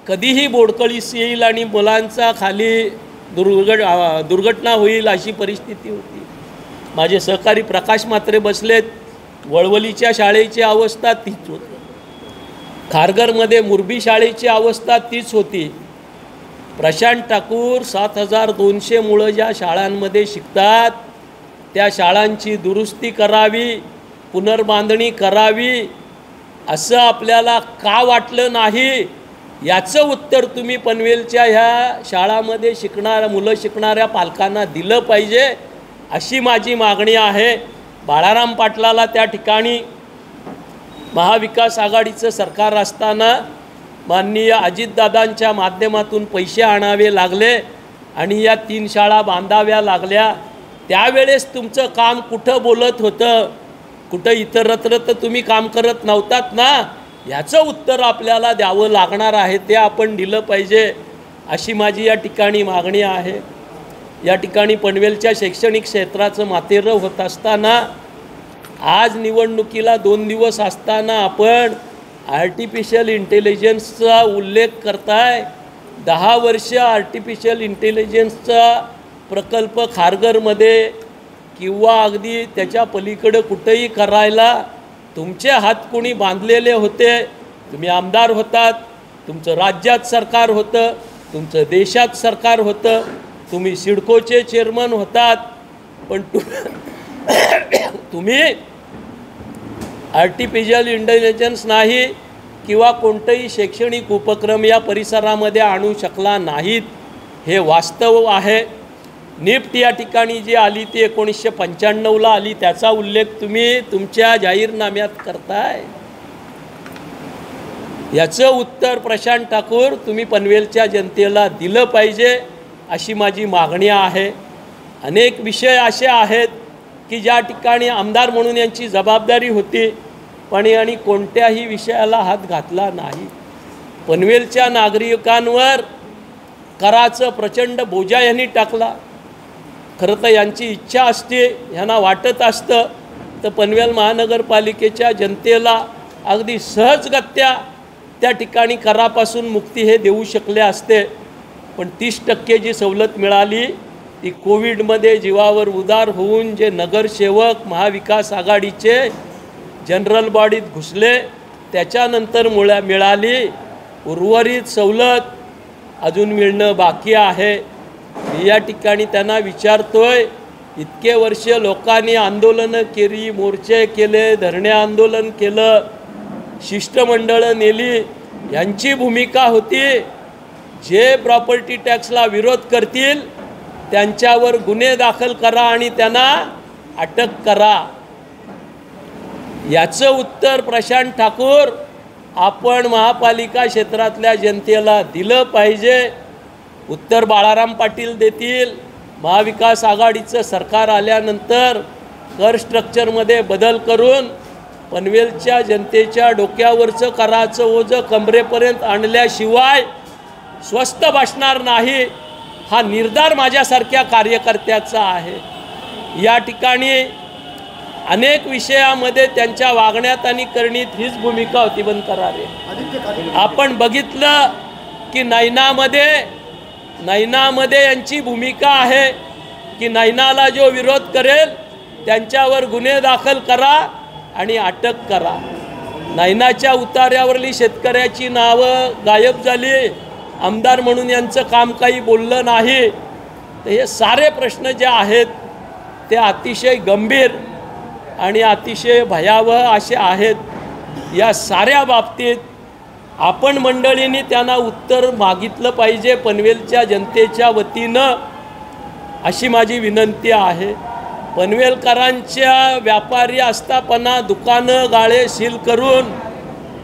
कधीही बोडकळीस येईल आणि मुलांचा खाली दुर्घटना होईल अशी परिस्थिती होती. माझे सहकारी प्रकाश म्हात्रे बसलेत. वळवलीच्या शाळेची अवस्था तीच होती. खारघरमध्ये मुरबी शाळेची अवस्था तीच होती. प्रशांत ठाकूर 7200 मुलं ज्या शाळांमध्ये शिकतात त्या शाळांची दुरुस्ती करावी, पुनर्बांधणी करावी, असं आपल्याला का वाटलं नाही याचं उत्तर तुम्ही पनवेलच्या ह्या शाळांमध्ये मुलं शिकणाऱ्या पालकांना दिलं पाहिजे, अशी माझी मागणी आहे. बाळाराम पाटलाला त्या ठिकाणी महाविकास आघाडीचं सरकार असताना माननीय अजितदादांच्या माध्यमातून पैसे आणावे लागले आणि या 3 शाळा बांधाव्या लागल्या. त्यावेळेस तुमचं काम कुठं बोलत होतं, कुठं इतरत्र तर तुम्ही काम करत नव्हतात ना. ह्याचं उत्तर आपल्याला द्यावं लागणार आहे, ते आपण दिलं पाहिजे, अशी माझी या ठिकाणी मागणी आहे. या ठिकाणी पनवेलच्या शैक्षणिक क्षेत्राचं मातेरं होत असताना, आज निवडणुकीला 2 दिवस असताना आपण आर्टिफिशियल इंटेलिजन्सचा उल्लेख करताय. 10 वर्ष आर्टिफिशियल इंटेलिजन्सचा प्रकल्प खारघरमध्ये किंवा अगदी त्याच्या पलीकडे कुठेही करायला तुमचे हात कोणी बांधलेले होते, तुम्ही आमदार होतात, तुमचं राज्यात सरकार होतं, तुमचं देशात सरकार होतं, तुम्ही सिडकोचे चेअरमन होतात, पण तुम्ही आर्टिफिशियल इंटेलिजन्स नाही किंवा कोणतेही शैक्षणिक उपक्रम या परिसरामध्ये आणू शकला नाहीत, हे वास्तव आहे. निफ्ट या ठिकाणी जी आली ती 1995ला आली, त्याचा उल्लेख तुम्ही तुमच्या जाहीरनाम्यात करताय. याचं उत्तर प्रशांत ठाकूर तुम्ही पनवेलच्या जनतेला दिलं पाहिजे, अशी माझी मागणी आहे. अनेक विषय असे आहेत की ज्या ठिकाणी आमदार म्हणून यांची जबाबदारी होती, पण यांनी कोणत्याही विषयाला हात घातला नाही. पनवेलच्या नागरिकांवर कराचं प्रचंड बोजा यांनी टाकला. खरं तर यांची इच्छा असते, यांना वाटत असतं तर पनवेल महानगरपालिकेच्या जनतेला अगदी सहजगत्या त्या ठिकाणी करापासून मुक्ती हे देऊ शकले असते. पण 30% जी सवलत मिळाली ती कोविडमध्ये जीवावर उदार होऊन जे नगरसेवक महाविकास आघाडीचे जनरल बॉडीत घुसले त्याच्यानंतर मिळाली. उर्वरित सवलत अजून मिळणं बाकी आहे. मी या ठिकाणी त्यांना विचारतोय, इतके वर्ष लोकांनी आंदोलनं केली, मोर्चे केले, धरणे आंदोलन केलं, शिष्टमंडळं नेली, यांची भूमिका होती जे प्रॉपर्टी टॅक्सला विरोध करतील त्यांच्यावर गुन्हे दाखल करा आणि त्यांना अटक करा. याचं उत्तर प्रशांत ठाकूर आपण महापालिका क्षेत्रातल्या जनतेला दिलं पाहिजे. उत्तर बाळाराम पाटील देतील. महाविकास आघाडीचं सरकार आल्यानंतर कर स्ट्रक्चरमध्ये बदल करून पनवेलच्या जनतेच्या डोक्यावरचं कराचं ओझं कमरेपर्यंत आणल्याशिवाय स्वस्त बसणार नाही, हा निर्धार माझ्यासारख्या कार्यकर्त्याचा आहे. या ठिकाणी अनेक विषयामध्ये त्यांच्या वागण्यात आणि करणीत हीच भूमिका होती. बंद करा रे. आपण बघितलं की नैनामध्ये यांची भूमिका आहे की नैनाला जो विरोध करेल त्यांच्यावर गुन्हे दाखल करा आणि अटक करा. नैनाच्या उतार्यावरली शेतकऱ्याची नावं गायब झाली, आमदार म्हणून यांचं काम काही बोललं नाही. तर हे सारे प्रश्न जे आहेत ते अतिशय गंभीर आणि अतिशय भयावह असे आहेत. या साऱ्या बाबतीत आपण मंडळींनी त्यांना उत्तर मागितलं पाहिजे पनवेलच्या जनतेच्या वतीनं, अशी माझी विनंती आहे. पनवेलकरांच्या व्यापारी आस्थापना, दुकानं, गाळे सील करून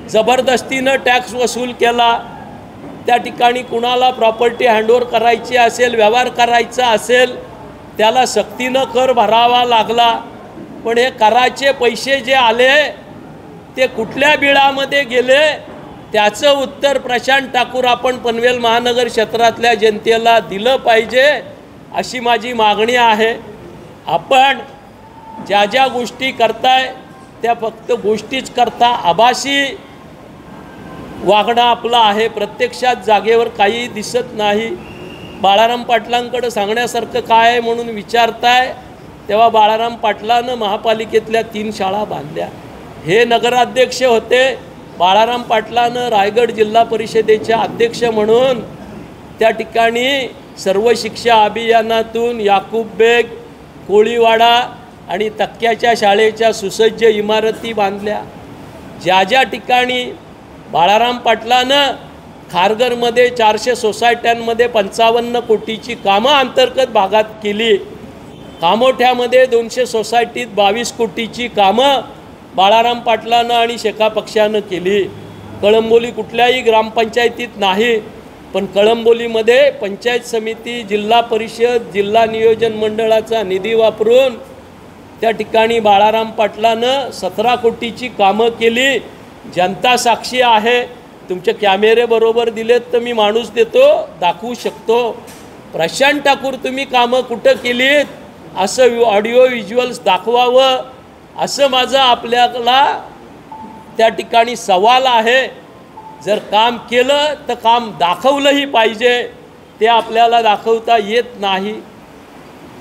जबरदस्तीनं टॅक्स वसूल केला. त्या ठिकाणी कुणाला प्रॉपर्टी हँडओव्हर करायची असेल, व्यवहार करायचा असेल, त्याला सक्तीनं कर भरावा लागला. पण हे कराचे पैसे जे आले ते कुठल्या बिळामध्ये गेले त्याचं उत्तर प्रशांत ठाकूर आपण पनवेल महानगर क्षेत्रातल्या जनतेला दिलं पाहिजे, अशी माझी मागणी आहे. आपण ज्या ज्या गोष्टी करताय त्या फक्त गोष्टीच करता, आभासी वागणं आपलं आहे, प्रत्यक्षात जागेवर काही दिसत नाही. बाळाराम पाटलांकडं सांगण्यासारखं काय आहे म्हणून विचारताय, तेव्हा बाळाराम पाटलानं महापालिकेतल्या 3 शाळा बांधल्या. हे नगराध्यक्ष होते. बाळाराम पाटलानं रायगड जिल्हा परिषदेच्या अध्यक्ष म्हणून त्या ठिकाणी सर्व शिक्षा अभियानातून याकूब बेग, कोळीवाडा आणि तक्क्याच्या शाळेच्या सुसज्ज इमारती बांधल्या. ज्या ज्या ठिकाणी बाळाराम पाटलानं खारघरमध्ये 400 सोसायट्यांमध्ये 55 कोटीची कामं अंतर्गत भागात केली. कामोठ्यामध्ये 200 सोसायटीत 22 कोटीची कामं बाळाराम पाटलानं आणि शेका पक्षानं केली. कळंबोली कुठल्याही ग्रामपंचायतीत नाही, पण कळंबोलीमध्ये पंचायत समिती, जिल्हा परिषद, जिल्हा नियोजन मंडळाचा निधी वापरून त्या ठिकाणी बाळाराम पाटलानं 17 कोटीची कामं केली. जनता साक्षी आहे. तुमचे कॅमेरे बरोबर दिलेत तर मी माणूस देतो, दाखवू शकतो. प्रशांत ठाकूर तुम्ही कामं कुठं केलीत असं ऑडिओ व्हिज्युअल्स दाखवावं, असं माझं आपल्याला त्या ठिकाणी सवाल आहे. जर काम केलं तर काम दाखवलंही पाहिजे, ते आपल्याला दाखवता येत नाही.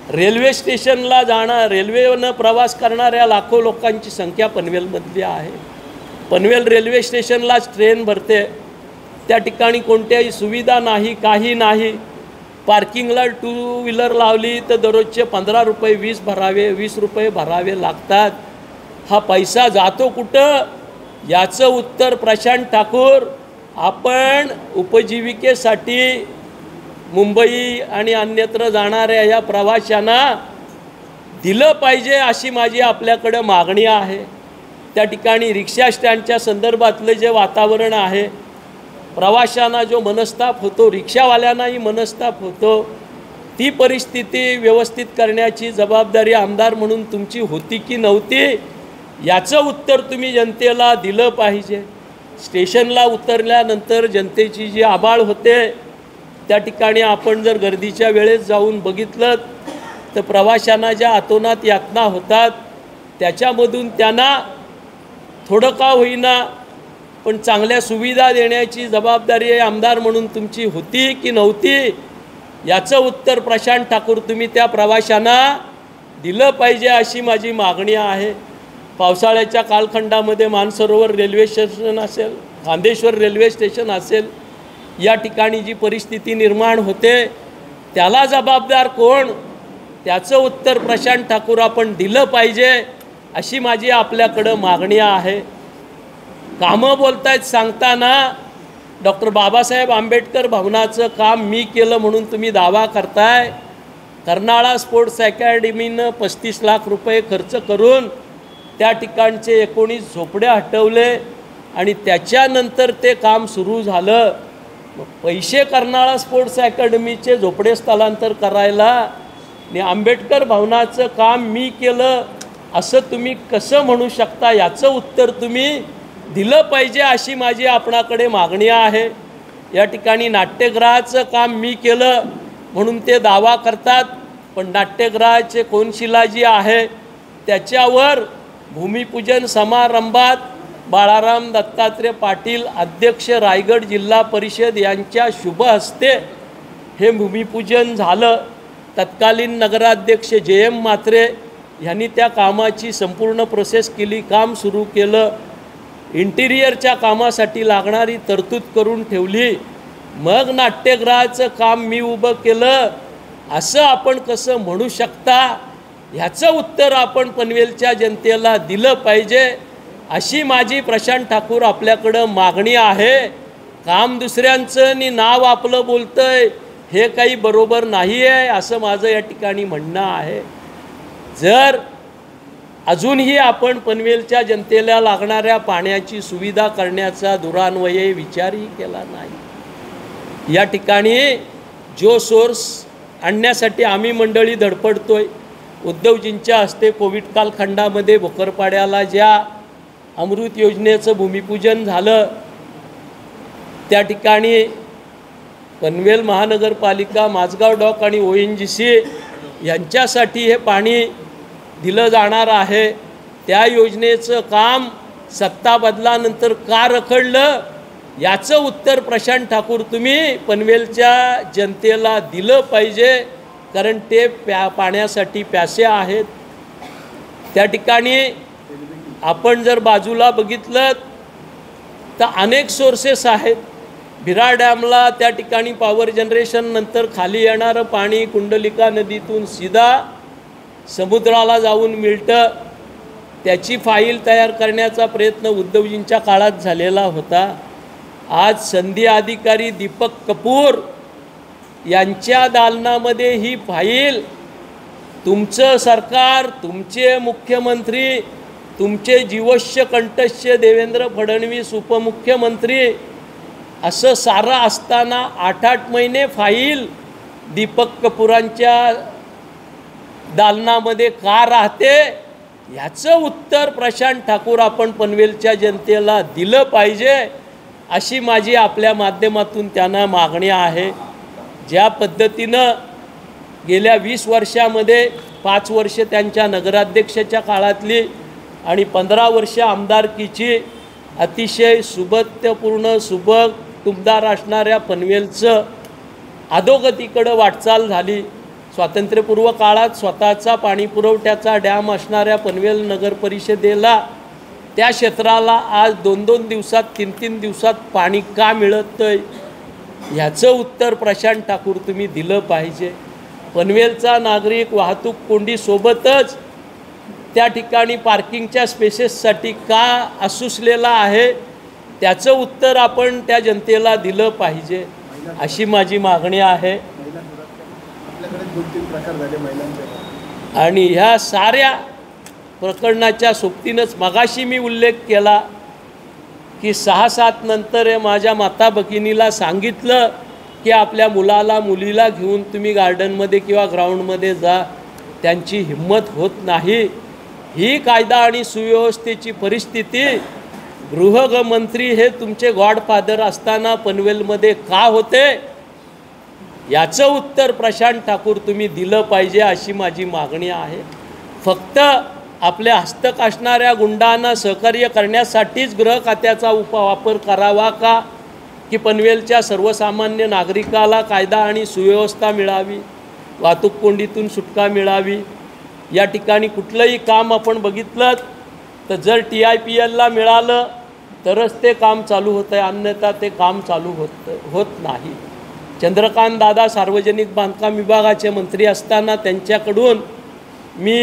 रेल्वे स्टेशनला रेल्वेनं प्रवास करणाऱ्या लाखो लोकांची संख्या पनवेलमधली आहे. पनवेल रेल्वे स्टेशनलाच ट्रेन भरते, त्या ठिकाणी कोणत्याही सुविधा नाही, काही नाही. पार्किंगला टू व्हीलर लावली तर दररोजचे 15 रुपये 20 रुपये भरावे लागतात. हा पैसा जातो कुठं, याचं उत्तर प्रशांत ठाकूर आपण उपजीविकेसाठी मुंबई आणि अन्यत्र जाणाऱ्या या प्रवाशांना दिलं पाहिजे, अशी माझी आपल्याकडं मागणी आहे. त्या ठिकाणी रिक्षा स्टँडच्या संदर्भातलं जे वातावरण आहे, प्रवाशांना जो मनस्ताप होतो, रिक्षावाल्यांनाही मनस्ताप होतो, ती परिस्थिती व्यवस्थित करण्याची जबाबदारी आमदार म्हणून तुमची होती की नव्हती, याचं उत्तर तुम्ही जनतेला दिलं पाहिजे. स्टेशनला उतरल्यानंतर जनतेची जी आबाळ होते, त्या ठिकाणी आपण जर गर्दीच्या वेळेस जाऊन बघितलं तर प्रवाशांना ज्या अतोनात यातना होतात, त्याच्यामधून त्यांना थोडं का होईना पण चांगल्या सुविधा देण्याची जबाबदारी आमदार म्हणून तुमची होती की नव्हती, याचं उत्तर प्रशांत ठाकूर तुम्ही त्या प्रवाशांना दिलं पाहिजे, अशी माझी मागणी आहे. पावसाळ्याच्या कालखंडामध्ये मानसरोवर रेल्वे स्टेशन असेल, खांदेश्वर रेल्वे स्टेशन असेल, या ठिकाणी जी परिस्थिती निर्माण होते त्याला जबाबदार कोण, त्याचं उत्तर प्रशांत ठाकूर आपण दिलं पाहिजे, अशी माझी आपल्याकडं मागणी आहे. कामं बोलतायत सांगताना डॉक्टर बाबासाहेब आंबेडकर भवनाचं काम मी केलं म्हणून तुम्ही दावा करताय. कर्नाळा स्पोर्ट्स अकॅडमीनं 35 लाख रुपये खर्च करून त्या ठिकाणचे 19 झोपड्या हटवले आणि त्याच्यानंतर ते काम सुरू झालं. पैसे कर्नाळा स्पोर्ट्स अकॅडमीचे झोपडे स्थलांतर करायला आणि आंबेडकर भवनाचं काम मी केलं असं तुम्ही कसं म्हणू शकता, याचं उत्तर तुम्ही दिलं पाहिजे, अशी माझी आपणाकडे मागणी आहे. या ठिकाणी नाट्यगृहाचं काम मी केलं म्हणून ते दावा करतात, पण नाट्यगृहाचे कोनशिला जी आहे त्याच्यावर भूमिपूजन समारंभात बाळाराम दत्तात्रय पाटील अध्यक्ष रायगड जिल्हा परिषद यांच्या शुभ हस्ते हे भूमिपूजन झालं. तत्कालीन नगराध्यक्ष JM म्हात्रे यांनी त्या कामाची संपूर्ण प्रोसेस केली, काम सुरू केलं, इंटिरियरच्या कामासाठी लागणारी तरतूद करून ठेवली. मग नाट्यगृहाचं काम मी उभं केलं असं आपण कसं म्हणू शकता, ह्याचं उत्तर आपण पनवेलच्या जनतेला दिलं पाहिजे, अशी माझी प्रशांत ठाकूर आपल्याकडं मागणी आहे. काम दुसऱ्यांचं आणि नाव आपलं बोलतंय हे काही बरोबर नाही आहे, असं माझं या ठिकाणी म्हणणं आहे. जर अजूनही आपण पनवेलच्या जनतेला लागणाऱ्या पाण्याची सुविधा करण्याचा दुरान्वये विचारही केला नाही, या ठिकाणी जो सोर्स आणण्यासाठी आम्ही मंडळी धडपडतोय, उद्धवजींच्या हस्ते कोविड कालखंडामध्ये भोकरपाड्याला ज्या अमृत योजनेचं भूमिपूजन झालं, त्या ठिकाणी पनवेल महानगरपालिका, माझगाव डॉक आणि ONGC यांच्यासाठी हे पाणी दिलं जाणार आहे. त्या योजनेचं काम सत्ता बदलानंतर का रखडलं, याचं उत्तर प्रशांत ठाकूर तुम्ही पनवेलच्या जनतेला दिलं पाहिजे, कारण ते पाण्यासाठी प्यासे आहेत. त्या ठिकाणी आपण जर बाजूला बघितलं तर अनेक सोर्सेस आहेत. भिरा डॅमला त्या ठिकाणी पॉवर जनरेशन नंतर खाली येणारं पाणी कुंडलिका नदीतून सीधा समुद्राला जाऊन मिळतं, त्याची फाईल तयार करण्याचा प्रयत्न उद्धवजींच्या काळात झालेला होता. आज संधी अधिकारी दीपक कपूर यांच्या दालनामध्ये ही फाईल तुमचं सरकार, तुमचे मुख्यमंत्री, तुमचे जीवश्य कंठस्य देवेंद्र फडणवीस उपमुख्यमंत्री असं सारं असताना 8-8 महिने फाईल दीपक कपूरांच्या दालनामध्ये का राहते, याचं उत्तर प्रशांत ठाकूर आपण पनवेलच्या जनतेला दिलं पाहिजे, अशी माझी आपल्या माध्यमातून त्यांना मागणी आहे. ज्या पद्धतीनं गेल्या 20 वर्षामध्ये 5 वर्ष त्यांच्या नगराध्यक्षाच्या काळातली आणि 15 वर्ष आमदारकीची अतिशय सुबत्यपूर्ण सुबक तुमदार असणाऱ्या पनवेलचं अधोगतीकडं वाटचाल झाली. स्वातंत्र्यपूर्व काळात स्वतःचा पाणी पुरवठ्याचा डॅम असणाऱ्या पनवेल नगर परिषदेला त्या क्षेत्राला आज 2-2 दिवसात 3-3 दिवसात पाणी का मिळत नाही ह्याचं उत्तर प्रशांत ठाकूर तुम्ही दिलं पाहिजे। पनवेलचा नागरिक वाहतूक कोंडीसोबतच त्या ठिकाणी पार्किंगच्या स्पेसेससाठी का असुसलेला आहे त्याचं उत्तर आपण त्या जनतेला दिलं पाहिजे अशी माझी मागणी आहे। आणि ह्या साऱ्या प्रकरणाच्या सोबतीनंच मगाशी मी उल्लेख केला की 6-7 नंतर माझ्या माता भगिनीला सांगितलं की आपल्या मुलाला मुलीला घेऊन तुम्ही गार्डनमध्ये किंवा ग्राउंडमध्ये जा, त्यांची हिम्मत होत नाही। ही कायदा आणि सुव्यवस्थेची परिस्थिती गृहमंत्री हे तुमचे गॉडफादर असताना पनवेलमध्ये का होते याचं उत्तर प्रशांत ठाकूर तुम्ही दिलं पाहिजे अशी माझी मागणी आहे। फक्त आपल्या हस्तक असणाऱ्या गुंडांना सहकार्य करण्यासाठीच गृह खात्याचा वापर करावा का की पनवेलच्या सर्वसामान्य नागरिकाला कायदा आणि सुव्यवस्था मिळावी, वाहतूक कोंडीतून सुटका मिळावी। या ठिकाणी कुठलंही काम आपण बघितलं तर जर TIPLला मिळालं तरच ते काम चालू होतं आहे, अन्यथा ते काम चालू होत नाही। चंद्रकांत दादा सार्वजनिक बांधकाम विभागाचे मंत्री असताना त्यांच्याकडून मी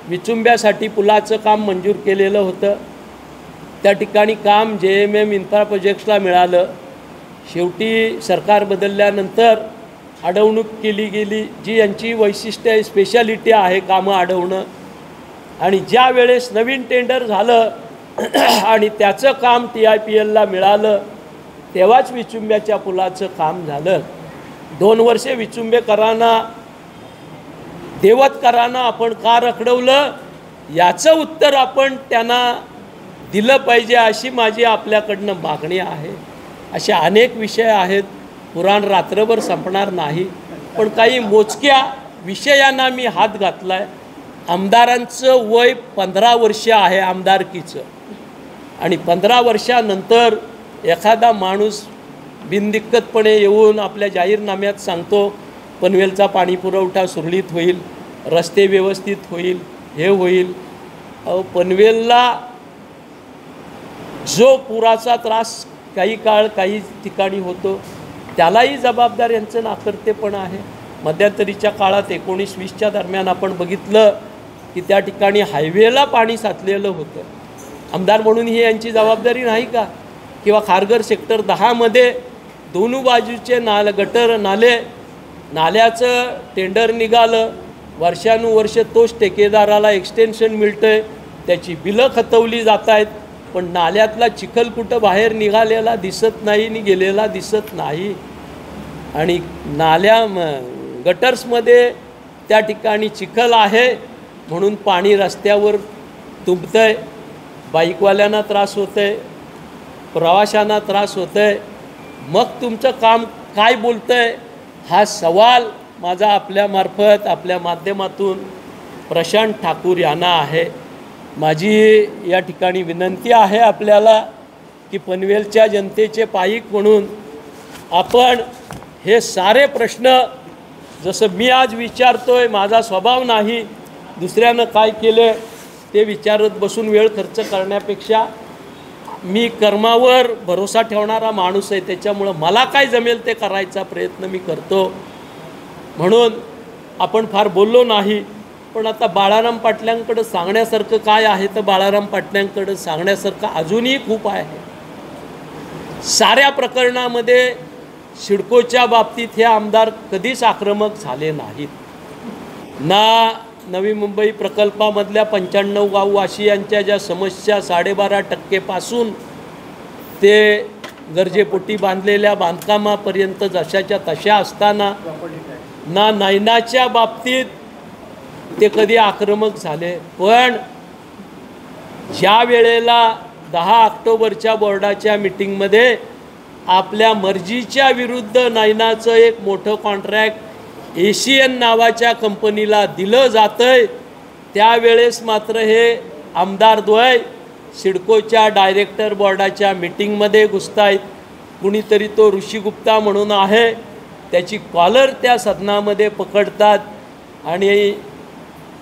विचुंब्यासाठी पुलाचं काम मंजूर केलेलं होतं। त्या ठिकाणी काम JMM इन्फ्रा प्रोजेक्ट्सला मिळालं। शेवटी सरकार बदलल्यानंतर अडवणूक केली गेली, जी यांची वैशिष्ट्य स्पेशालिटी आहे कामं अडवणं। आणि ज्या वेळेस नवीन टेंडर झालं आणि त्याचं काम TIPLला मिळालं तेव्हाच विचुंब्याच्या पुलाचं काम झालं। 2 वर्षे विचुंबेकरांना देवतकरांना आपण का रखडवलं याचं उत्तर आपण त्यांना दिलं पाहिजे अशी माझी आपल्याकडनं मागणी आहे। अशा अनेक विषय आहेत, पुराण रात्रभर संपणार नाही, पण काही मोजक्या विषयांना मी हात घातला आहे। आमदारांचं वय 15 वर्ष आहे आमदारकीचं, आणि 15 वर्षानंतर एखादा माणूस बिनदिक्कतपणे येऊन आपल्या जाहीरनाम्यात सांगतो पनवेलचा पाणी पुरवठा सुरळीत होईल, रस्ते व्यवस्थित होईल, हे होईल। पनवेलला जो पुराचा त्रास काही काळ काही ठिकाणी होतो त्यालाही जबाबदार यांचं नाकर्तेपण आहे। मध्यंतरीच्या काळात 19-20च्या दरम्यान आपण बघितलं की त्या ठिकाणी हायवेला पाणी साचलेलं होतं। आमदार म्हणून ही यांची जबाबदारी नाही का? किंवा खारघर सेक्टर 10मध्ये दोन्ही बाजूचे गटर नाल्याचं टेंडर निघालं, वर्षानुवर्ष तोच ठेकेदाराला एक्सटेन्शन मिळतं आहे, त्याची बिलं खतवली जात आहेत, पण नाल्यातला चिखल कुठं बाहेर निघालेला दिसत नाही आणि गेलेला दिसत नाही। आणि गटर्समध्ये त्या ठिकाणी चिखल आहे म्हणून पाणी रस्त्यावर तुंबतं आहे, बाईकवाल्यांना त्रास होतं आहे, प्रवाशांना त्रास होतं आहे। मग तुमचं काम काय बोलतं आहे हा सवाल माझा आपल्यामार्फत आपल्या माध्यमातून प्रशांत ठाकूर यांना आहे। माझी या ठिकाणी विनंती आहे आपल्याला की पनवेलच्या जनतेचे पाईक म्हणून आपण हे सारे प्रश्न जसं मी आज विचारतोय, माझा स्वभाव नाही दुसऱ्यानं काय केलं ते विचारत बसून वेळ खर्च करण्यापेक्षा मी कर्मावर भरोसा ठेवणारा माणूस आहे, त्याच्यामुळं मला काय जमेल ते करायचा प्रयत्न मी करतो। म्हणून आपण फार बोललो नाही, पण आता बाळाराम पाटलांकडे सांगण्यासारखं काय आहे तर बाळाराम पाटलांकडे सांगण्यासारखं अजूनही खूप आहे। साऱ्या प्रकरणामध्ये सिडकोच्या बाबतीत हे आमदार कधीच आक्रमक झाले नाहीत ना। नवी मुंबई प्रकल्पामधल्या 95 गाववासियांच्या ज्या समस्या 12.5% पासून ते गरजेपोटी बांधलेल्या बांधकामापर्यंत जशाच्या तशा असताना ना नैनाच्या बाबतीत ते कधी आक्रमक झाले। पण ज्या वेळेला 10 ऑक्टोबरच्या बोर्डाच्या मीटिंगमध्ये आपल्या मर्जीच्या विरुद्ध नैनाचं एक मोठं कॉन्ट्रॅक्ट एशियन नावाच्या कंपनीला दिलं जातंय त्यावेळेस मात्र हे आमदारद्वय सिडकोच्या डायरेक्टर बोर्डाच्या मीटिंगमध्ये घुसतायत। कुणीतरी तो ऋषी गुप्ता म्हणून आहे, त्याची कॉलर त्या सदनामध्ये पकडतात आणि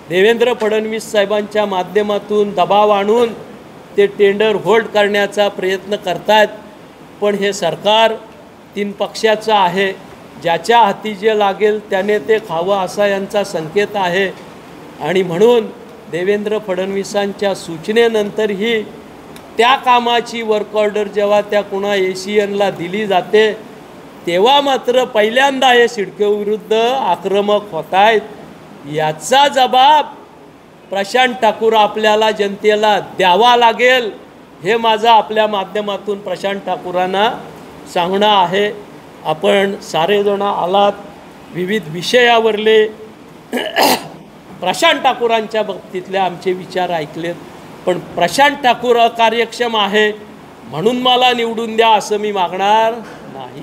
देवेंद्र फडणवीस साहेबांच्या माध्यमातून दबाव आणून ते टेंडर होल्ड करण्याचा प्रयत्न करतात. पण हे सरकार 3 पक्षाचं आहे. ज्याच्या हाती जे लागेल त्याने ते खावं असा यांचा संकेत आहे. आणि म्हणून देवेंद्र फडणवीसांच्या सूचनेनंतरही त्या कामाची वर्क ऑर्डर जेव्हा त्या कुणा ACNला दिली जाते तेव्हा मात्र पहिल्यांदा हे सिडकोविरुद्ध आक्रमक होत आहेत. याचा जबाब प्रशांत ठाकूर आपल्याला जनतेला द्यावा लागेल हे माझं आपल्या माध्यमातून प्रशांत ठाकूरांना सांगणं आहे. आपण सारेजण आलात, विविध विषयावरले प्रशांत ठाकूरांच्या बाबतीतले आमचे विचार ऐकलेत. पण प्रशांत ठाकूर अकार्यक्षम आहे म्हणून मला निवडून द्या असं मी मागणार नाही.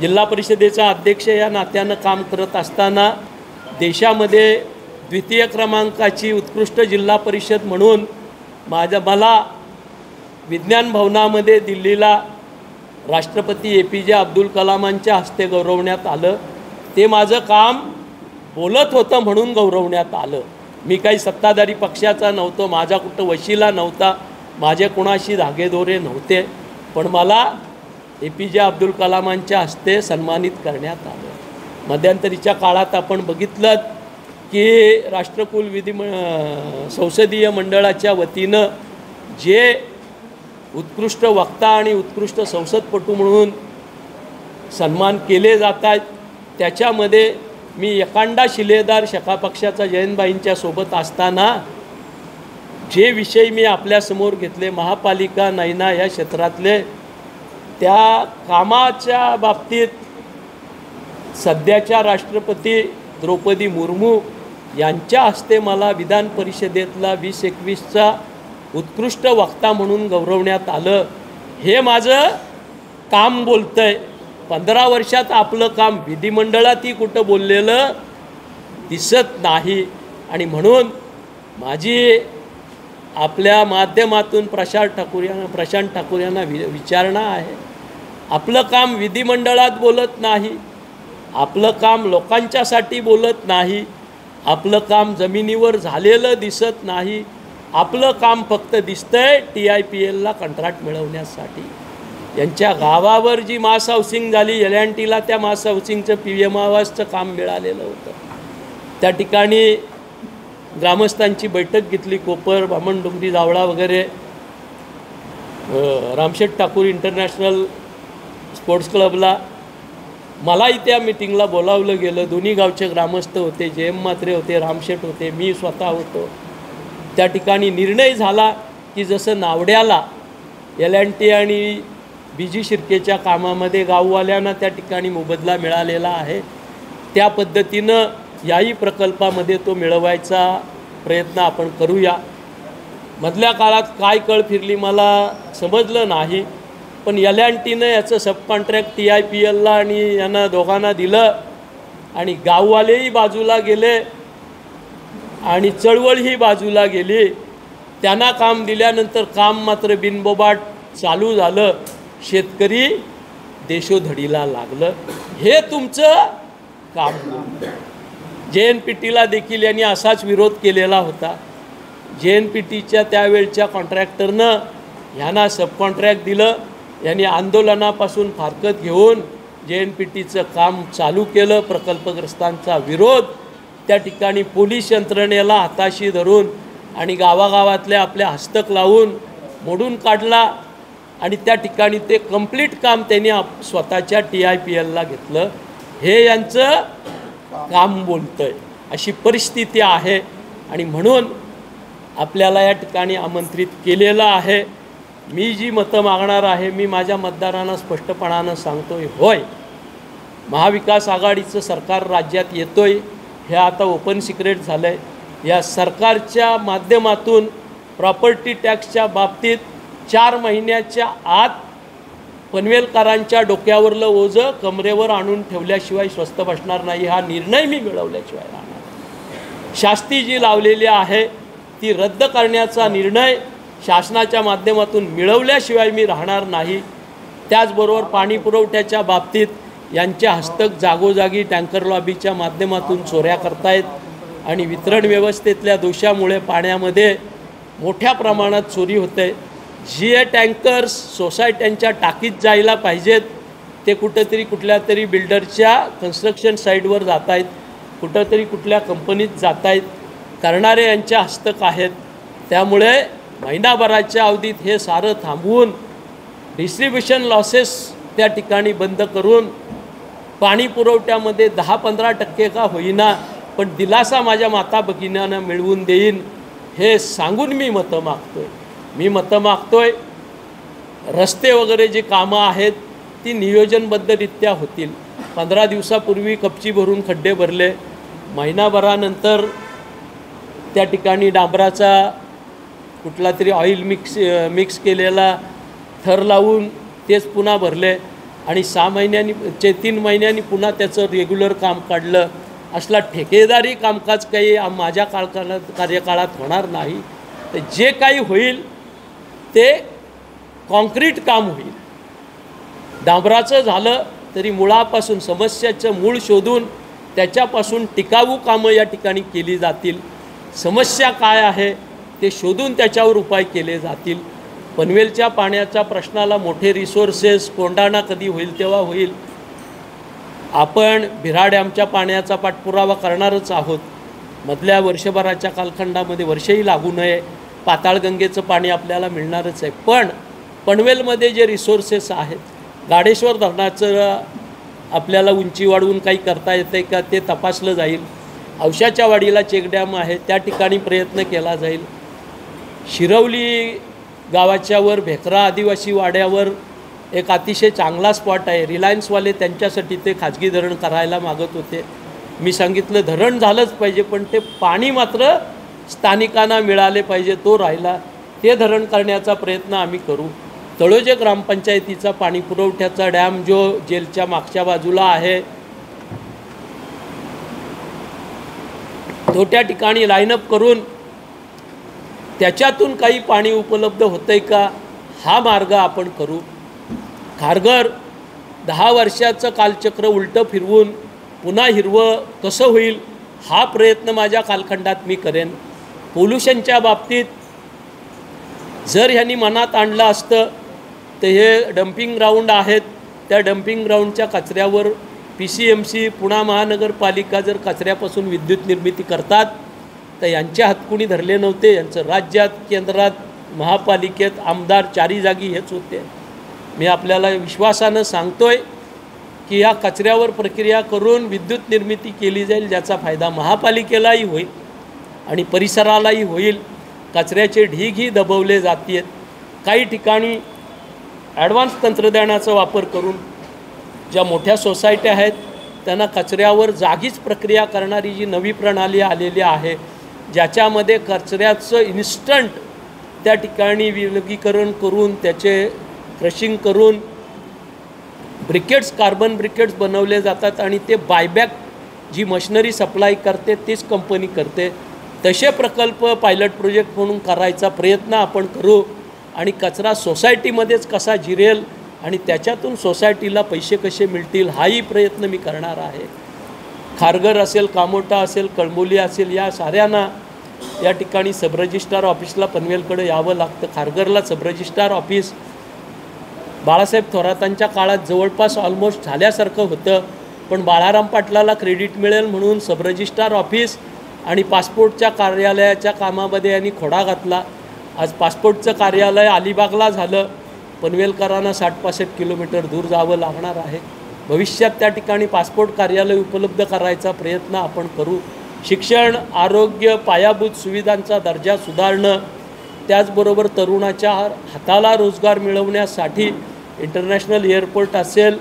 जिल्हा परिषदेचा अध्यक्ष या नात्यानं काम करत असताना देशामध्ये द्वितीय क्रमांकाची उत्कृष्ट जिल्हा परिषद म्हणून मला विज्ञान भवनामध्ये दिल्लीला राष्ट्रपती APJ अब्दुल कलामांच्या हस्ते गौरवण्यात आलं. ते माझं काम बोलत होतं म्हणून गौरवण्यात आलं. मी काही सत्ताधारी पक्षाचा नव्हतो, माझा कुठं वशिला नव्हता, माझे कुणाशी धागेदोरे नव्हते. पण मला APJ अब्दुल कलामांच्या हस्ते सन्मानित करण्यात आलं. मध्यंतरीच्या काळात आपण बघितलं की राष्ट्रकुल संसदीय मंडळाच्या वतीनं जे उत्कृष्ट वक्ता आणि उत्कृष्ट संसदपटू म्हणून सन्मान केले जात आहेत त्याच्यामध्ये मी एकांडा शिलेदार शका पक्षाचा जयंतबाईंच्या सोबत असताना जे विषय मी आपल्यासमोर घेतले महापालिका नैना या क्षेत्रातले त्या कामाच्या बाबतीत सध्याच्या राष्ट्रपती द्रौपदी मुर्मू यांच्या हस्ते मला विधान परिषदेतला 2021चा उत्कृष्ट वक्ता म्हणून गौरवण्यात आलं. हे माझं काम बोलतंय. 15 वर्षात आपलं काम विधिमंडळातही कुठं बोललेलं दिसत नाही. आणि म्हणून माझी आपल्या माध्यमातून प्रशांत ठाकूर यांना विचारणा आहे, आपलं काम विधिमंडळात बोलत नाही, आपलं काम लोकांच्यासाठी बोलत नाही, आपलं काम जमिनीवर झालेलं दिसत नाही, आपलं काम फक्त दिसतंय TIPLला कंत्राट मिळवण्यासाठी. यांच्या गावावर जी मास हाऊसिंग झाली L&Tला त्या मास हाऊसिंगचं PM आवासचं काम मिळालेलं होतं. त्या ठिकाणी ग्रामस्थांची बैठक घेतली. कोपर, बामणडोंगरी, जावळा वगैरे रामशेठ ठाकूर इंटरनॅशनल स्पोर्ट्स क्लबला मलाही त्या मिटिंगला बोलावलं गेलं. दोन्ही गावचे ग्रामस्थ होते, JM म्हात्रे होते, रामशेठ होते, मी स्वतः होतो. त्या ठिकाणी निर्णय झाला की जसं नावड्याला L&T आणि BG शिर्केच्या कामामध्ये गाववाल्यांना त्या ठिकाणी मोबदला मिळालेला आहे त्या पद्धतीनं याही प्रकल्पामध्ये तो मिळवायचा प्रयत्न आपण करूया. मधल्या काळात काय कळ फिरली मला समजलं नाही. पण L&Tनं याचं सबकॉन्ट्रॅक्ट TIPLला आणि यांना दोघांना दिलं आणि गाववालेही बाजूला गेले आणि चळवळही बाजूला गेली. त्यांना काम दिल्यानंतर काम मात्र बिनबोबाट चालू झालं. शेतकरी देशोधडीला लागलं. हे तुमचं काम. JNPTला देखील यांनी असाच विरोध केलेला होता. JNPTच्या त्यावेळच्या कॉन्ट्रॅक्टरनं ह्यांना सबकॉन्ट्रॅक्ट दिलं. यांनी आंदोलनापासून फारकत घेऊन JNPTचं काम चालू केलं. प्रकल्पग्रस्तांचा विरोध, त्या ठिकाणी पोलीस यंत्रणेला हाताशी धरून आणि गावागावातल्या आपल्या हस्तक लावून मोडून काढला आणि त्या ठिकाणी ते कंप्लीट काम त्यांनी स्वतःच्या TIPLला घेतलं. हे यांचं काम बोलतंय. अशी परिस्थिती आहे आणि म्हणून आपल्याला या ठिकाणी आमंत्रित केलेलं आहे. मी जी मतं मागणार आहे मी माझ्या मतदारांना स्पष्टपणानं सांगतोय, होय महाविकास आघाडीचं सरकार राज्यात येतोय, हे आता ओपन सिक्रेट झालं आहे. या सरकारच्या माध्यमातून प्रॉपर्टी टॅक्सच्या बाबतीत 4 महिन्याच्या आत पनवेलकरांच्या डोक्यावरलं ओझं कमरेवर आणून ठेवल्याशिवाय स्वस्त बसणार नाही. हा निर्णय मी मिळवल्याशिवाय राहणार. शास्ती जी लावलेली आहे ती रद्द करण्याचा निर्णय शासनाच्या माध्यमातून मिळवल्याशिवाय मी राहणार नाही. त्याचबरोबर पाणी पुरवठ्याच्या बाबतीत यांच्या हस्तक जागोजागी टँकर लॉबीच्या माध्यमातून चोऱ्या करतायत आणि वितरण व्यवस्थेतल्या दोषामुळे पाण्यामध्ये मोठ्या प्रमाणात चोरी होते। जे टँकर्स सोसायट्यांच्या टाकीत जायला पाहिजेत ते कुठंतरी कुठल्या तरी बिल्डरच्या कन्स्ट्रक्शन साईटवर जात आहेत, कुठंतरी कुठल्या कंपनीत जात आहेत, करणारे यांच्या हस्तक आहेत। त्यामुळे महिनाभराच्या अवधीत हे सारं थांबवून डिस्ट्रीब्युशन लॉसेस त्या ठिकाणी बंद करून पाणी पुरवठ्यामध्ये 10-15% का होईना पण दिलासा माझ्या माता भगिनींना मिळवून देईन हे सांगून मी मतं मागतोय। रस्ते वगैरे जे कामं आहेत ती नियोजनबद्धरित्या होतील। 15 दिवसापूर्वी कपची भरून खड्डे भरले, महिनाभरानंतर त्या ठिकाणी डांबराचा कुठला तरी ऑइल मिक्स केलेला थर लावून तेच पुन्हा भरले आणि 3 महिन्यांनी पुन्हा त्याचं रेग्युलर काम काढलं। असला ठेकेदारी कामकाज काही माझ्या कार्यकाळात होणार नाही। तर जे काही होईल ते कॉन्क्रीट काम होईल। डांबराचं झालं तरी मुळापासून समस्याचं मूळ शोधून त्याच्यापासून टिकाऊ कामं या ठिकाणी केली जातील। समस्या काय आहे ते शोधून त्याच्यावर उपाय केले जातील। पनवेलच्या पाण्याच्या प्रश्नाला मोठे रिसोर्सेस कोंडाणा कधी होईल तेव्हा होईल। आपण भिरा डॅमच्या पाण्याचा पाठपुरावा करणारच आहोत। मधल्या वर्षभराच्या कालखंडामध्ये वर्षही लागू नये पाताळगंगेचं पाणी आपल्याला मिळणारच आहे। पण पनवेलमध्ये जे रिसोर्सेस आहेत, गाडेश्वर धरणाचं आपल्याला उंची वाढवून काही करता येतं का ते तपासलं जाईल। औशाच्या वाडीला चेक डॅम आहे त्या ठिकाणी प्रयत्न केला जाईल। शिरवली गावाच्या वर भेकरा आदिवासी वाड्यावर एक अतिशय चांगला स्पॉट आहे। रिलायन्सवाले त्यांच्यासाठी ते खाजगी धरण करायला मागत होते। मी सांगितलं धरण झालंच पाहिजे पण ते पाणी मात्र स्थानिकांना मिळाले पाहिजे, तो राहिला। ते धरण करण्याचा प्रयत्न आम्ही करू। तळोजे ग्रामपंचायतीचा पाणी पुरवठ्याचा डॅम जो जेलच्या मागच्या बाजूला आहे तो त्या ठिकाणी लाईनअप करून त्याच्यातून काही पाणी उपलब्ध होतंय का हा मार्ग आपण करू। खारघर 10 वर्षाचं कालचक्र उलटं फिरवून पुन्हा हिरवं कसं होईल हा प्रयत्न माझ्या कालखंडात मी करेन। पोल्युशनच्या बाबतीत जर ह्यांनी मनात आणलं असतं तर हे डम्पिंग ग्राउंड आहेत, त्या डम्पिंग ग्राउंडच्या कचऱ्यावर PCMC पुणे महानगरपालिका जर कचऱ्यापासून विद्युत निर्मिती करतात तर यांच्या हातकुणी धरले नव्हते। यांचं राज्यात, केंद्रात, महापालिकेत आमदार 4 जागी हेच होते। मी आपल्याला विश्वासानं सांगतोय की या कचऱ्यावर प्रक्रिया करून विद्युत निर्मिती केली जाईल ज्याचा फायदा महापालिकेलाही होईल आणि परिसरालाही होईल। कचऱ्याचे ढीगही दबवले जातील। काही ठिकाणी ॲडव्हान्स तंत्रज्ञानाचा वापर करून ज्या मोठ्या सोसायट्या आहेत त्यांना कचऱ्यावर जागीच प्रक्रिया करणारी जी नवी प्रणाली आलेली आहे ज्याच्यामध्ये कचऱ्याचं इन्स्टंट त्या ठिकाणी विलगीकरण करून त्याचे क्रशिंग करून ब्रिकेट्स, कार्बन ब्रिकेट्स बनवले जातात आणि ते बायबॅक जी मशिनरी सप्लाय करते तीच कंपनी करते। तसे प्रकल्प पायलट प्रोजेक्ट म्हणून करायचा प्रयत्न आपण करू आणि कचरा सोसायटीमध्येच कसा जिरेल आणि त्याच्यातून सोसायटीला पैसे कसे मिळतील हाही प्रयत्न मी करणार आहे। खारघर असेल, कामोटा असेल, कळमोली असेल या साऱ्यांना या ठिकाणी सब रजिस्ट्रार ऑफिसला पनवेलकडे यावं लागतं। खारघरला सब रजिस्ट्रार ऑफिस बाळासाहेब थोरातांच्या काळात जवळपास ऑलमोस्ट झाल्यासारखं होतं पण बाळाराम पाटलाला क्रेडिट मिळेल म्हणून सब रजिस्ट्रार ऑफिस आणि पासपोर्टच्या कार्यालयाच्या कामामध्ये यांनी खोडा घातला। आज पासपोर्टचं कार्यालय अलिबागला झालं। पनवेलकरांना 60-65 किलोमीटर दूर जावं लागणार आहे। भविष्यात त्या ठिकाणी पासपोर्ट कार्यालय उपलब्ध करायचा प्रयत्न आपण करू। शिक्षण, आरोग्य, पायाभूत सुविधांचा दर्जा सुधारणं, त्याचबरोबर तरुणाच्या हाताला रोजगार मिळवण्यासाठी इंटरनॅशनल एअरपोर्ट असेल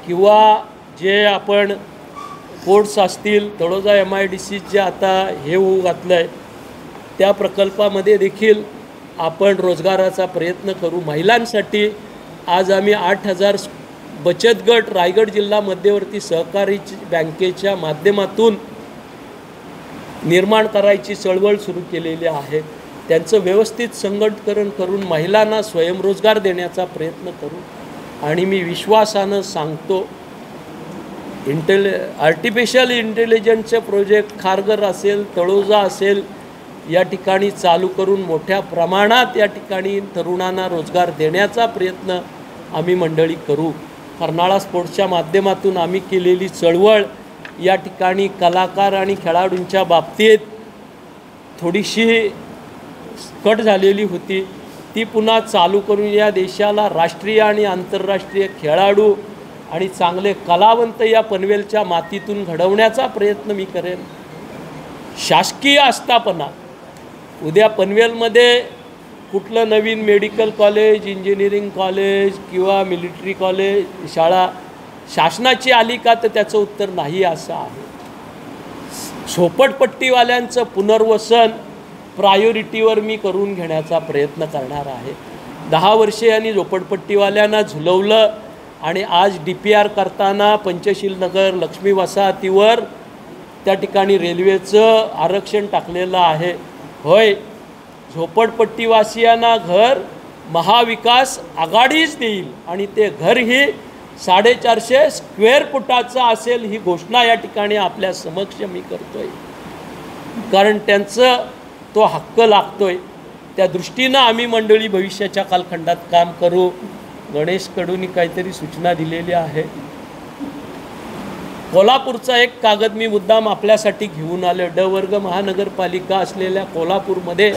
किंवा जे आपण पोर्ट्स असतील, तळोजा MIDC जे आता हे होऊ घातलं आहे त्या प्रकल्पामध्ये देखील आपण रोजगाराचा प्रयत्न करू। महिलांसाठी आज आम्ही 8000 बचत गट रायगड जिल्हा मध्यवर्ती सहकारी बँकेच्या माध्यमातून निर्माण करायची चळवळ सुरू केलेली आहे। त्यांचं व्यवस्थित संघटन करून महिलांना स्वयंरोजगार देण्याचा प्रयत्न करू आणि मी विश्वासानं सांगतो आर्टिफिशियल इंटेलिजन्सचे प्रोजेक्ट खारघर असेल, तळोजा असेल, या ठिकाणी चालू करून मोठ्या प्रमाणात या ठिकाणी तरुणांना रोजगार देण्याचा प्रयत्न आम्ही मंडळी करू. कर्नाळा स्पोर्ट्सच्या माध्यमातून आम्ही केलेली चळवळ या ठिकाणी कलाकार आणि खेळाडूंच्या बाबतीत थोडीशी कट झालेली होती, ती पुन्हा चालू करून या देशाला राष्ट्रीय आणि आंतरराष्ट्रीय खेळाडू आणि चांगले कलावंत या पनवेलच्या मातीतून घडवण्याचा प्रयत्न मी करेन. शासकीय आस्थापना उद्या पनवेलमध्ये कुठलं नवीन मेडिकल कॉलेज, इंजिनिअरिंग कॉलेज किंवा मिलिटरी कॉलेज शाळा शासनाची आली का, तर त्याचं उत्तर नाही असं आहे. झोपडपट्टीवाल्यांचं पुनर्वसन प्रायोरिटीवर मी करून घेण्याचा प्रयत्न करणार आहे. 10 वर्षे यांनी झोपडपट्टीवाल्यांना झुलवलं आणि आज DPR करताना पंचशील नगर लक्ष्मी वसाहतीवर त्या ठिकाणी रेल्वेचं आरक्षण टाकलेलं आहे. होय, झोपडपट्टीवासियांना घर महाविकास आघाडीच देईल आणि ते घरही 450 स्क्वेअर फुटाचं असेल, ही घोषणा या ठिकाणी आपल्या समक्ष मी करतोय. कारण त्यांचं तो हक्क लागतोय. त्या दृष्टीनं आम्ही मंडळी भविष्याच्या कालखंडात काम करू. गणेश कडूंनी काहीतरी सूचना दिलेली आहे. कोल्हापूरचा एक कागद मी मुद्दाम आपल्यासाठी घेऊन आलो. ड वर्ग महानगरपालिका असलेल्या कोल्हापूरमध्ये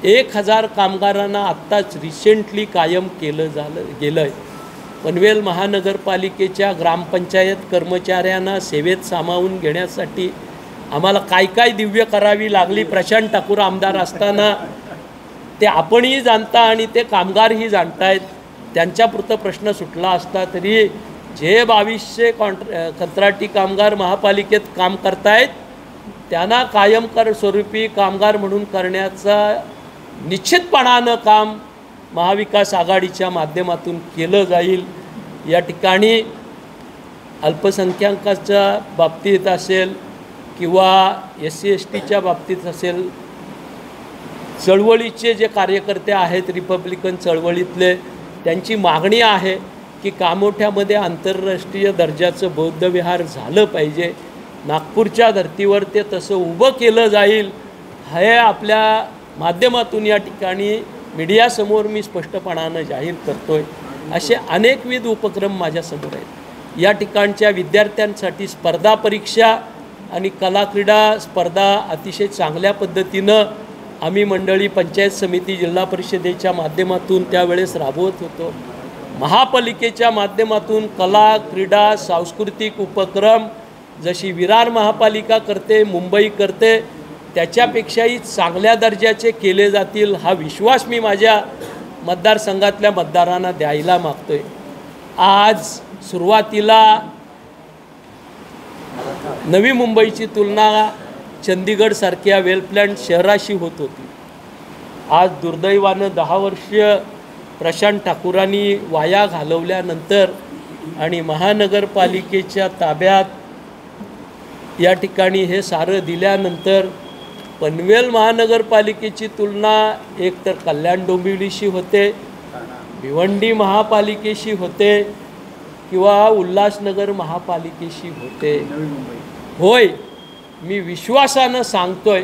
1000 कामगारांना आत्ताच रिसेंटली कायम गेलं आहे. पनवेल महानगरपालिकेच्या ग्रामपंचायत कर्मचाऱ्यांना सेवेत सामावून घेण्यासाठी आम्हाला काय दिव्य करावी लागली. प्रशांत ठाकूर आमदार असताना ते आपणही जाणता आणि ते कामगारही जाणतायत. त्यांच्यापुरतं प्रश्न सुटला असता तरी जे 2200 कंत्राटी कामगार महापालिकेत काम करतायत त्यांना कायम स्वरूपी कामगार म्हणून करण्याचा निश्चितपणानं काम महाविकास आघाडीच्या माध्यमातून केलं जाईल. या ठिकाणी अल्पसंख्याकाच्या बाबतीत असेल किंवा SC STच्या बाबतीत असेल, चळवळीचे जे कार्यकर्ते आहेत रिपब्लिकन चळवळीतले, त्यांची मागणी आहे की कामोठ्यामध्ये आंतरराष्ट्रीय दर्जाचं बौद्ध विहार झालं पाहिजे. नागपूरच्या धर्तीवर ते तसं उभं केलं जाईल. हे आपल्या माध्यमातून या ठिकाणी मीडियासमोर मी स्पष्टपणानं जाहीर करतोय. असे अनेकविध उपक्रम माझ्यासमोर आहेत. या ठिकाणच्या विद्यार्थ्यांसाठी स्पर्धा परीक्षा आणि कला क्रीडा स्पर्धा अतिशय चांगल्या पद्धतीनं आम्ही मंडळी पंचायत समिती जिल्हा परिषदेच्या माध्यमातून त्यावेळेस राबवत होतो. महापालिकेच्या माध्यमातून कला क्रीडा सांस्कृतिक उपक्रम जशी विरार महापालिका करते, मुंबई करते, त्याच्यापेक्षाही चांगल्या दर्जाचे केले जातील हा विश्वास मी माझ्या मतदारसंघातल्या मतदारांना द्यायला मागतोय. आज सुरुवातीला नवी मुंबईची तुलना चंदीगडसारख्या वेल प्लॅन्ड शहराशी होत होती. आज दुर्दैवानं 10 वर्ष प्रशांत ठाकूरांनी वाया घालवल्यानंतर आणि महानगरपालिकेच्या ताब्यात या ठिकाणी हे सारं दिल्यानंतर पनवेल महानगरपालिकेची तुलना एकतर कल्याण डोंबिवलीशी होते, भिवंडी महापालिकेशी होते किंवा उल्हासनगर महापालिकेशी होते. होय, मी विश्वासानं सांगतोय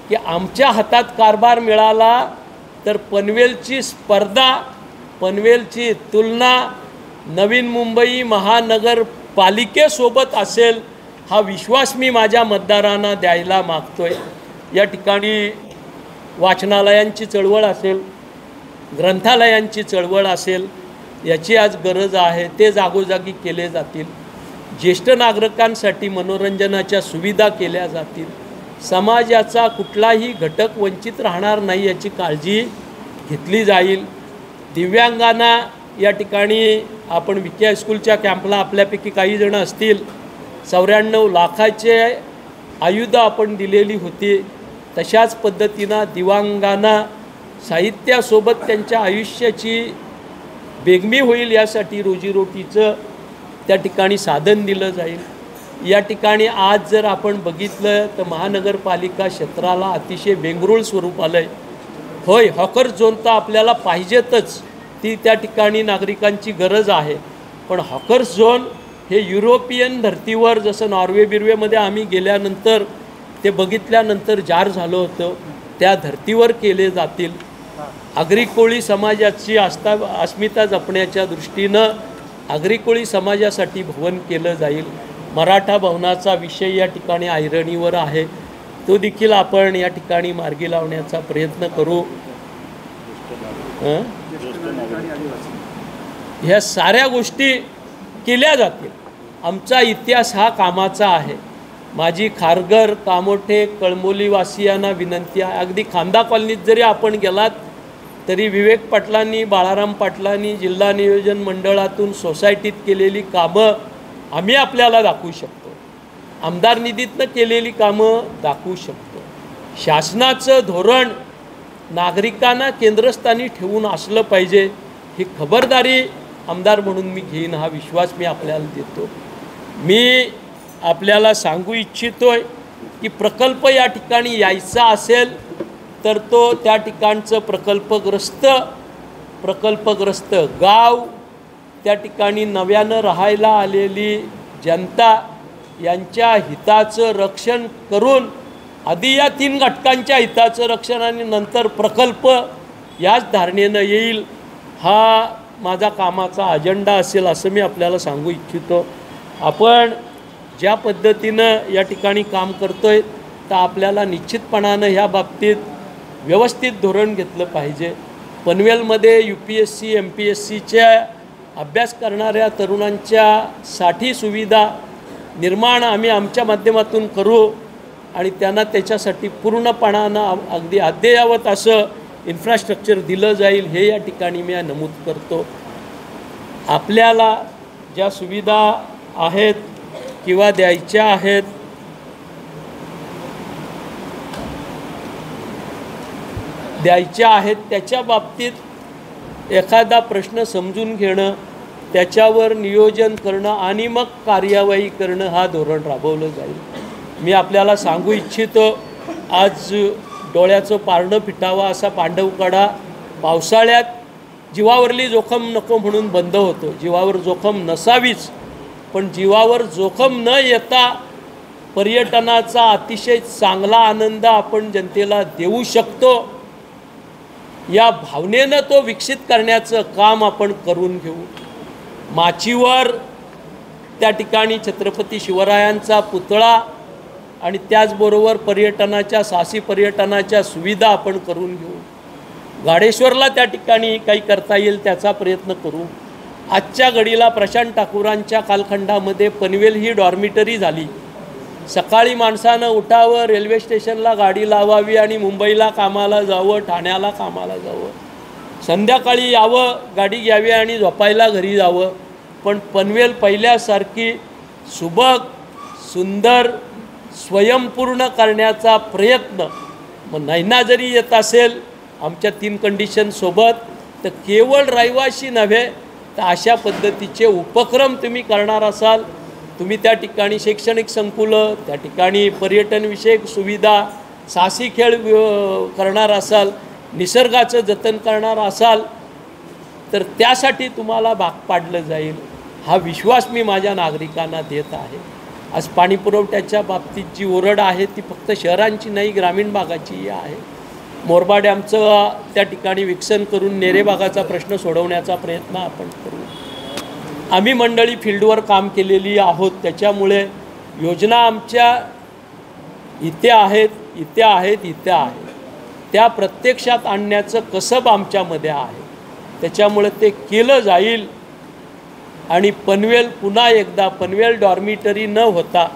की आमच्या हातात कारभार मिळाला तर पनवेलची स्पर्धा, पनवेलची तुलना नवीन मुंबई महानगरपालिकेसोबत असेल हा विश्वास मी माझ्या मतदारांना द्यायला मागतोय. या ठिकाणी वाचनालयांची चळवळ असेल, ग्रंथालयांची चळवळ असेल, याची आज गरज आहे. ते जागोजागी केले जातील. ज्येष्ठ नागरिकांसाठी मनोरंजनाच्या सुविधा केल्या जातील. समाजाचा कुठलाही घटक वंचित राहणार नाही याची काळजी घेतली जाईल. दिव्यांगांना या ठिकाणी आपण विखे हायस्कूलच्या कॅम्पला आपल्यापैकी काही जण असतील, 94 लाखाचे आयुध आपण दिलेली होती. तशाच पद्धतीनं दिव्यांगांना साहित्यासोबत त्यांच्या आयुष्याची बेगमी होईल यासाठी रोजीरोटीचं त्या ठिकाणी साधन दिलं जाईल. या ठिकाणी आज जर आपण बघितलं तर महानगरपालिका क्षेत्राला अतिशय वेंगरुळ स्वरूप आलं आहे. होय, हॉकर झोन तर आपल्याला पाहिजेतच, ती त्या ठिकाणी नागरिकांची गरज आहे. पण हॉकर झोन हे युरोपियन धर्तीवर, जसं नॉर्वे बिर्वेमध्ये आम्ही गेल्यानंतर ते बघितल्यानंतर जार झालं होतं, त्या धर्तीवर केले जातील. आगरी कोळी समाजाची अस्मिता जपण्याच्या दृष्टीनं आगरी कोळी समाजासाठी भवन केलं जाईल. मराठा भवनाचा विषय या ठिकाणी ऐरणीवर आहे, तो देखील आपण या ठिकाणी मार्गी लावण्याचा प्रयत्न करू. ह्या साऱ्या गोष्टी केल्या जातील. आमचा इतिहास हा कामाचा आहे. माझी खारघर, कामोठे, कळंबोलीवासियांना विनंती आहे, अगदी खांदा कॉलनीत जरी आपण गेलात तरी विवेक पाटलांनी, बाळाराम पाटलांनी जिल्हा नियोजन मंडळातून सोसायटीत केलेली कामं आम्ही आपल्याला दाखवू शकतो. आमदार निधीतनं केलेली कामं दाखवू शकतो. शासनाचं धोरण नागरिकांना केंद्रस्थानी ठेवून असलं पाहिजे, ही खबरदारी आमदार म्हणून मी घेईन, हा विश्वास मी आपल्याला देतो. मी आपल्याला सांगू इच्छितोय की प्रकल्प या ठिकाणी यायचा असेल तर तो त्या ठिकाणचं प्रकल्पग्रस्त गाव, त्या ठिकाणी नव्यानं राहायला आलेली जनता यांच्या हिताचं रक्षण करून, आधी या 3 घटकांच्या हिताचं रक्षण आणि नंतर प्रकल्प, याच धारणेनं येईल, हा माझा कामाचा अजेंडा असेल असं मी आपल्याला सांगू इच्छितो. आपण ज्या पद्धतीनं या ठिकाणी काम करतोय तर आपल्याला निश्चितपणानं ह्या बाबतीत व्यवस्थित धोरण घेतलं पाहिजे. पनवेलमध्ये UPSC MPSCच्या अभ्यास करणाऱ्या तरुणांच्यासाठी सुविधा निर्माण आम्ही आमच्या माध्यमातून करू आणि त्यांना त्याच्यासाठी पूर्णपणानं अगदी अद्ययावत असं इन्फ्रास्ट्रक्चर दिलं जाईल, हे या ठिकाणी मी नमूद करतो. आपल्याला ज्या सुविधा आहेत किंवा द्यायच्या आहेत त्याच्या बाबतीत एखादा प्रश्न समजून घेणं, त्याच्यावर नियोजन करणं आणि मग कार्यवाही करणं, हा धोरण राबवलं जाईल. मी आपल्याला सांगू इच्छितो, आज डोळ्याचं पारणं फिटावं असा पांडवकडा पावसाळ्यात जीवावरली जोखम नको म्हणून बंद होतो. जीवावर जोखम नसावीच, पण जीवावर जोखम न येता पर्यटनाचा अतिशय चांगला आनंद आपण जनतेला देऊ शकतो, या भावनेनं तो विकसित करण्याचं काम आपण करून घेऊ. माचीवर त्या ठिकाणी छत्रपती शिवरायांचा पुतळा आणि त्याचबरोबर पर्यटनाच्या, साहसी पर्यटनाच्या सुविधा आपण करून घेऊ. गाडेश्वरला त्या ठिकाणी काही करता येईल त्याचा प्रयत्न करू. आजच्या घडीला प्रशांत ठाकूरांच्या कालखंडामध्ये पनवेल ही डॉर्मिटरी झाली. सकाळी माणसानं उठावं, रेल्वे स्टेशनला गाडी लावावी आणि मुंबईला कामाला जावं, ठाण्याला कामाला जावं, संध्याकाळी यावं, गाडी घ्यावी आणि झोपायला घरी जावं. पण पनवेल पहिल्यासारखी सुबक, सुंदर, स्वयंपूर्ण करण्याचा प्रयत्न मग नैना जरी येत असेल आमच्या 3 कंडिशनसोबत, तर केवळ रहिवाशी नव्हे तर अशा पद्धतीचे उपक्रम तुम्ही करणार असाल, तुम्ही त्या ठिकाणी शैक्षणिक संकुलं, त्या ठिकाणी पर्यटनविषयक सुविधा, साहसी खेळ करणार असाल, निसर्गाचं जतन करणार असाल, तर त्यासाठी तुम्हाला भाग पाडलं जाईल, हा विश्वास मी माझ्या नागरिकांना देत आहे. आज पाणीपुरवठ्याच्या बाबतीत जी ओरड आहे ती फक्त शहरांची नाही, ग्रामीण भागाचीही आहे. मोरबा डॅमचं त्या ठिकाणी विकसन करून नेरे भागाचा प्रश्न सोडवण्याचा प्रयत्न आपण करू. आम्ही मंडळी फील्डवर काम केलेली आहोत, त्याच्यामुळे योजना आमच्या इथे आहेत, त्या प्रत्यक्षात आणण्याचं कसब आमच्यामध्ये आहे. त्याच्यामुळे ते केलं जाईल आणि पनवेल पुन्हा एकदा पनवेल डॉर्मिटरी न होता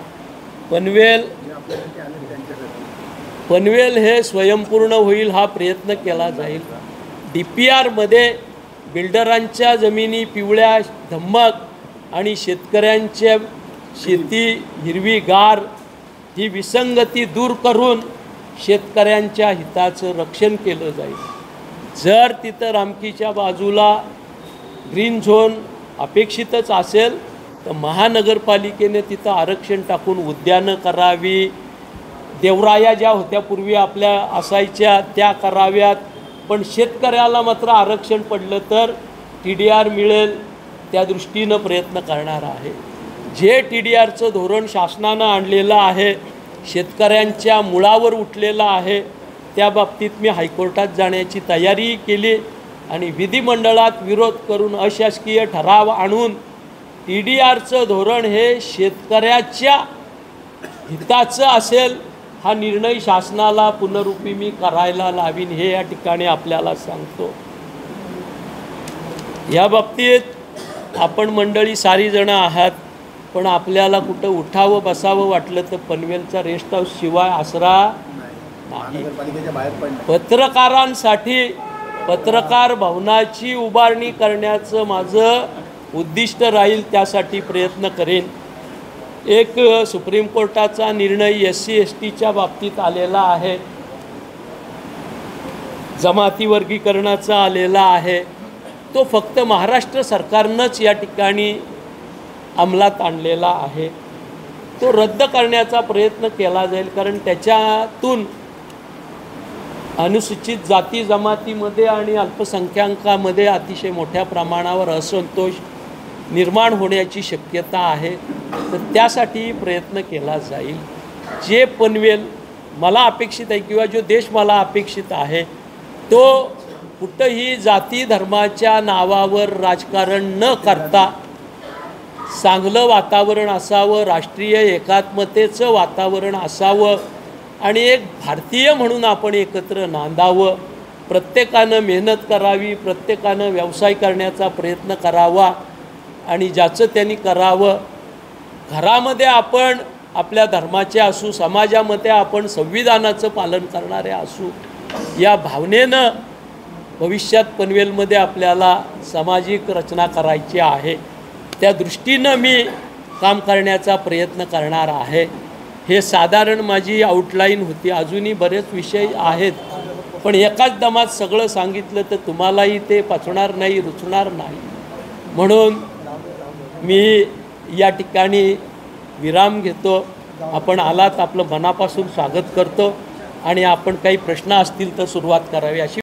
पनवेल हे स्वयंपूर्ण होईल, हा प्रयत्न केला जाईल. DPRमध्ये बिल्डरांच्या जमिनी पिवळ्या धम्मक आणि शेतकऱ्यांच्या शेती हिरवीगार, ही विसंगती दूर करून शेतकऱ्यांच्या हिताचं रक्षण केलं जाईल. जर तिथं रामकीच्या बाजूला ग्रीन झोन अपेक्षितच असेल तर महानगरपालिकेने तिथं आरक्षण टाकून उद्यानं करावी, देवराया ज्या होत्या पूर्वी आपल्या असायच्या त्या कराव्यात. पण शेतकऱ्याला मात्र आरक्षण पडलं तर TDR मिळेल, त्या दृष्टीनं प्रयत्न करणार आहे. जे TDRचं धोरण शासनानं आणलेलं आहे, शेतकऱ्यांच्या मुळावर उठलेलं आहे, त्या बाबतीत मी हायकोर्टात जाण्याची तयारी केली आणि विधिमंडळात विरोध करून अशासकीय ठराव आणून TDRचं धोरण हे शेतकऱ्याच्या हिताचं असेल हा निर्णय शासनाला पुनरुपी मी करायला लावीन, हे या ठिकाणी आपल्याला सांगतो। या बाबतीत आपण मंडळी सारी जण आहात, पण आपल्याला कुठं उठावं बसावं वाटलं तर पनवेलचा रेस्ट हाऊस शिवाय आसरा नाही। पत्रकारांसाठी पत्रकार भवनाची उभारणी करण्याचं माझं उद्दिष्ट राहील, त्यासाठी प्रयत्न करेन। एक सुप्रीम कोर्टाचा निर्णय SC STच्या बाबतीत आलेला आहे, जमाती वर्गीकरणाचा आलेला आहे, तो फक्त महाराष्ट्र सरकारनंच या ठिकाणी अंमलात आणलेला आहे। तो रद्द करण्याचा प्रयत्न केला जाईल, कारण त्याच्यातून अनुसूचित जाती जमातीमध्ये आणि अल्पसंख्याकांमध्ये अतिशय मोठ्या प्रमाणावर असंतोष निर्माण होण्याची शक्यता आहे, तर त्यासाठी प्रयत्न केला जाईल। जे पनवेल मला अपेक्षित आहे किंवा जो देश मला अपेक्षित आहे तो कुठंही जाती धर्माच्या नावावर राजकारण न करता चांगलं वातावरण असावं, राष्ट्रीय एकात्मतेचं वातावरण असावं आणि एक भारतीय म्हणून आपण एकत्र नांदावं। प्रत्येकानं मेहनत करावी, प्रत्येकानं व्यवसाय करण्याचा प्रयत्न करावा आणि ज्याचं त्यांनी करावं। घरामध्ये आपण आपल्या धर्माचे असू, समाजामध्ये आपण संविधानाचं पालन करणारे असू, या भावनेनं भविष्यात पनवेलमध्ये आपल्याला सामाजिक रचना करायची आहे, त्या दृष्टीनं मी काम करण्याचा प्रयत्न करणार आहे। हे साधारण माझी आउटलाईन होती, अजूनही बरेच विषय आहेत, पण एकाच दमात सगळं सांगितलं तर तुम्हालाही ते पचणार नाही, रुचणार नाही, म्हणून मी या ठिकाणी विराम घेतो। आपण आलात, आपलं मनापासून स्वागत करतो आणि आपण काही प्रश्न असतील तर सुरुवात करावी अशी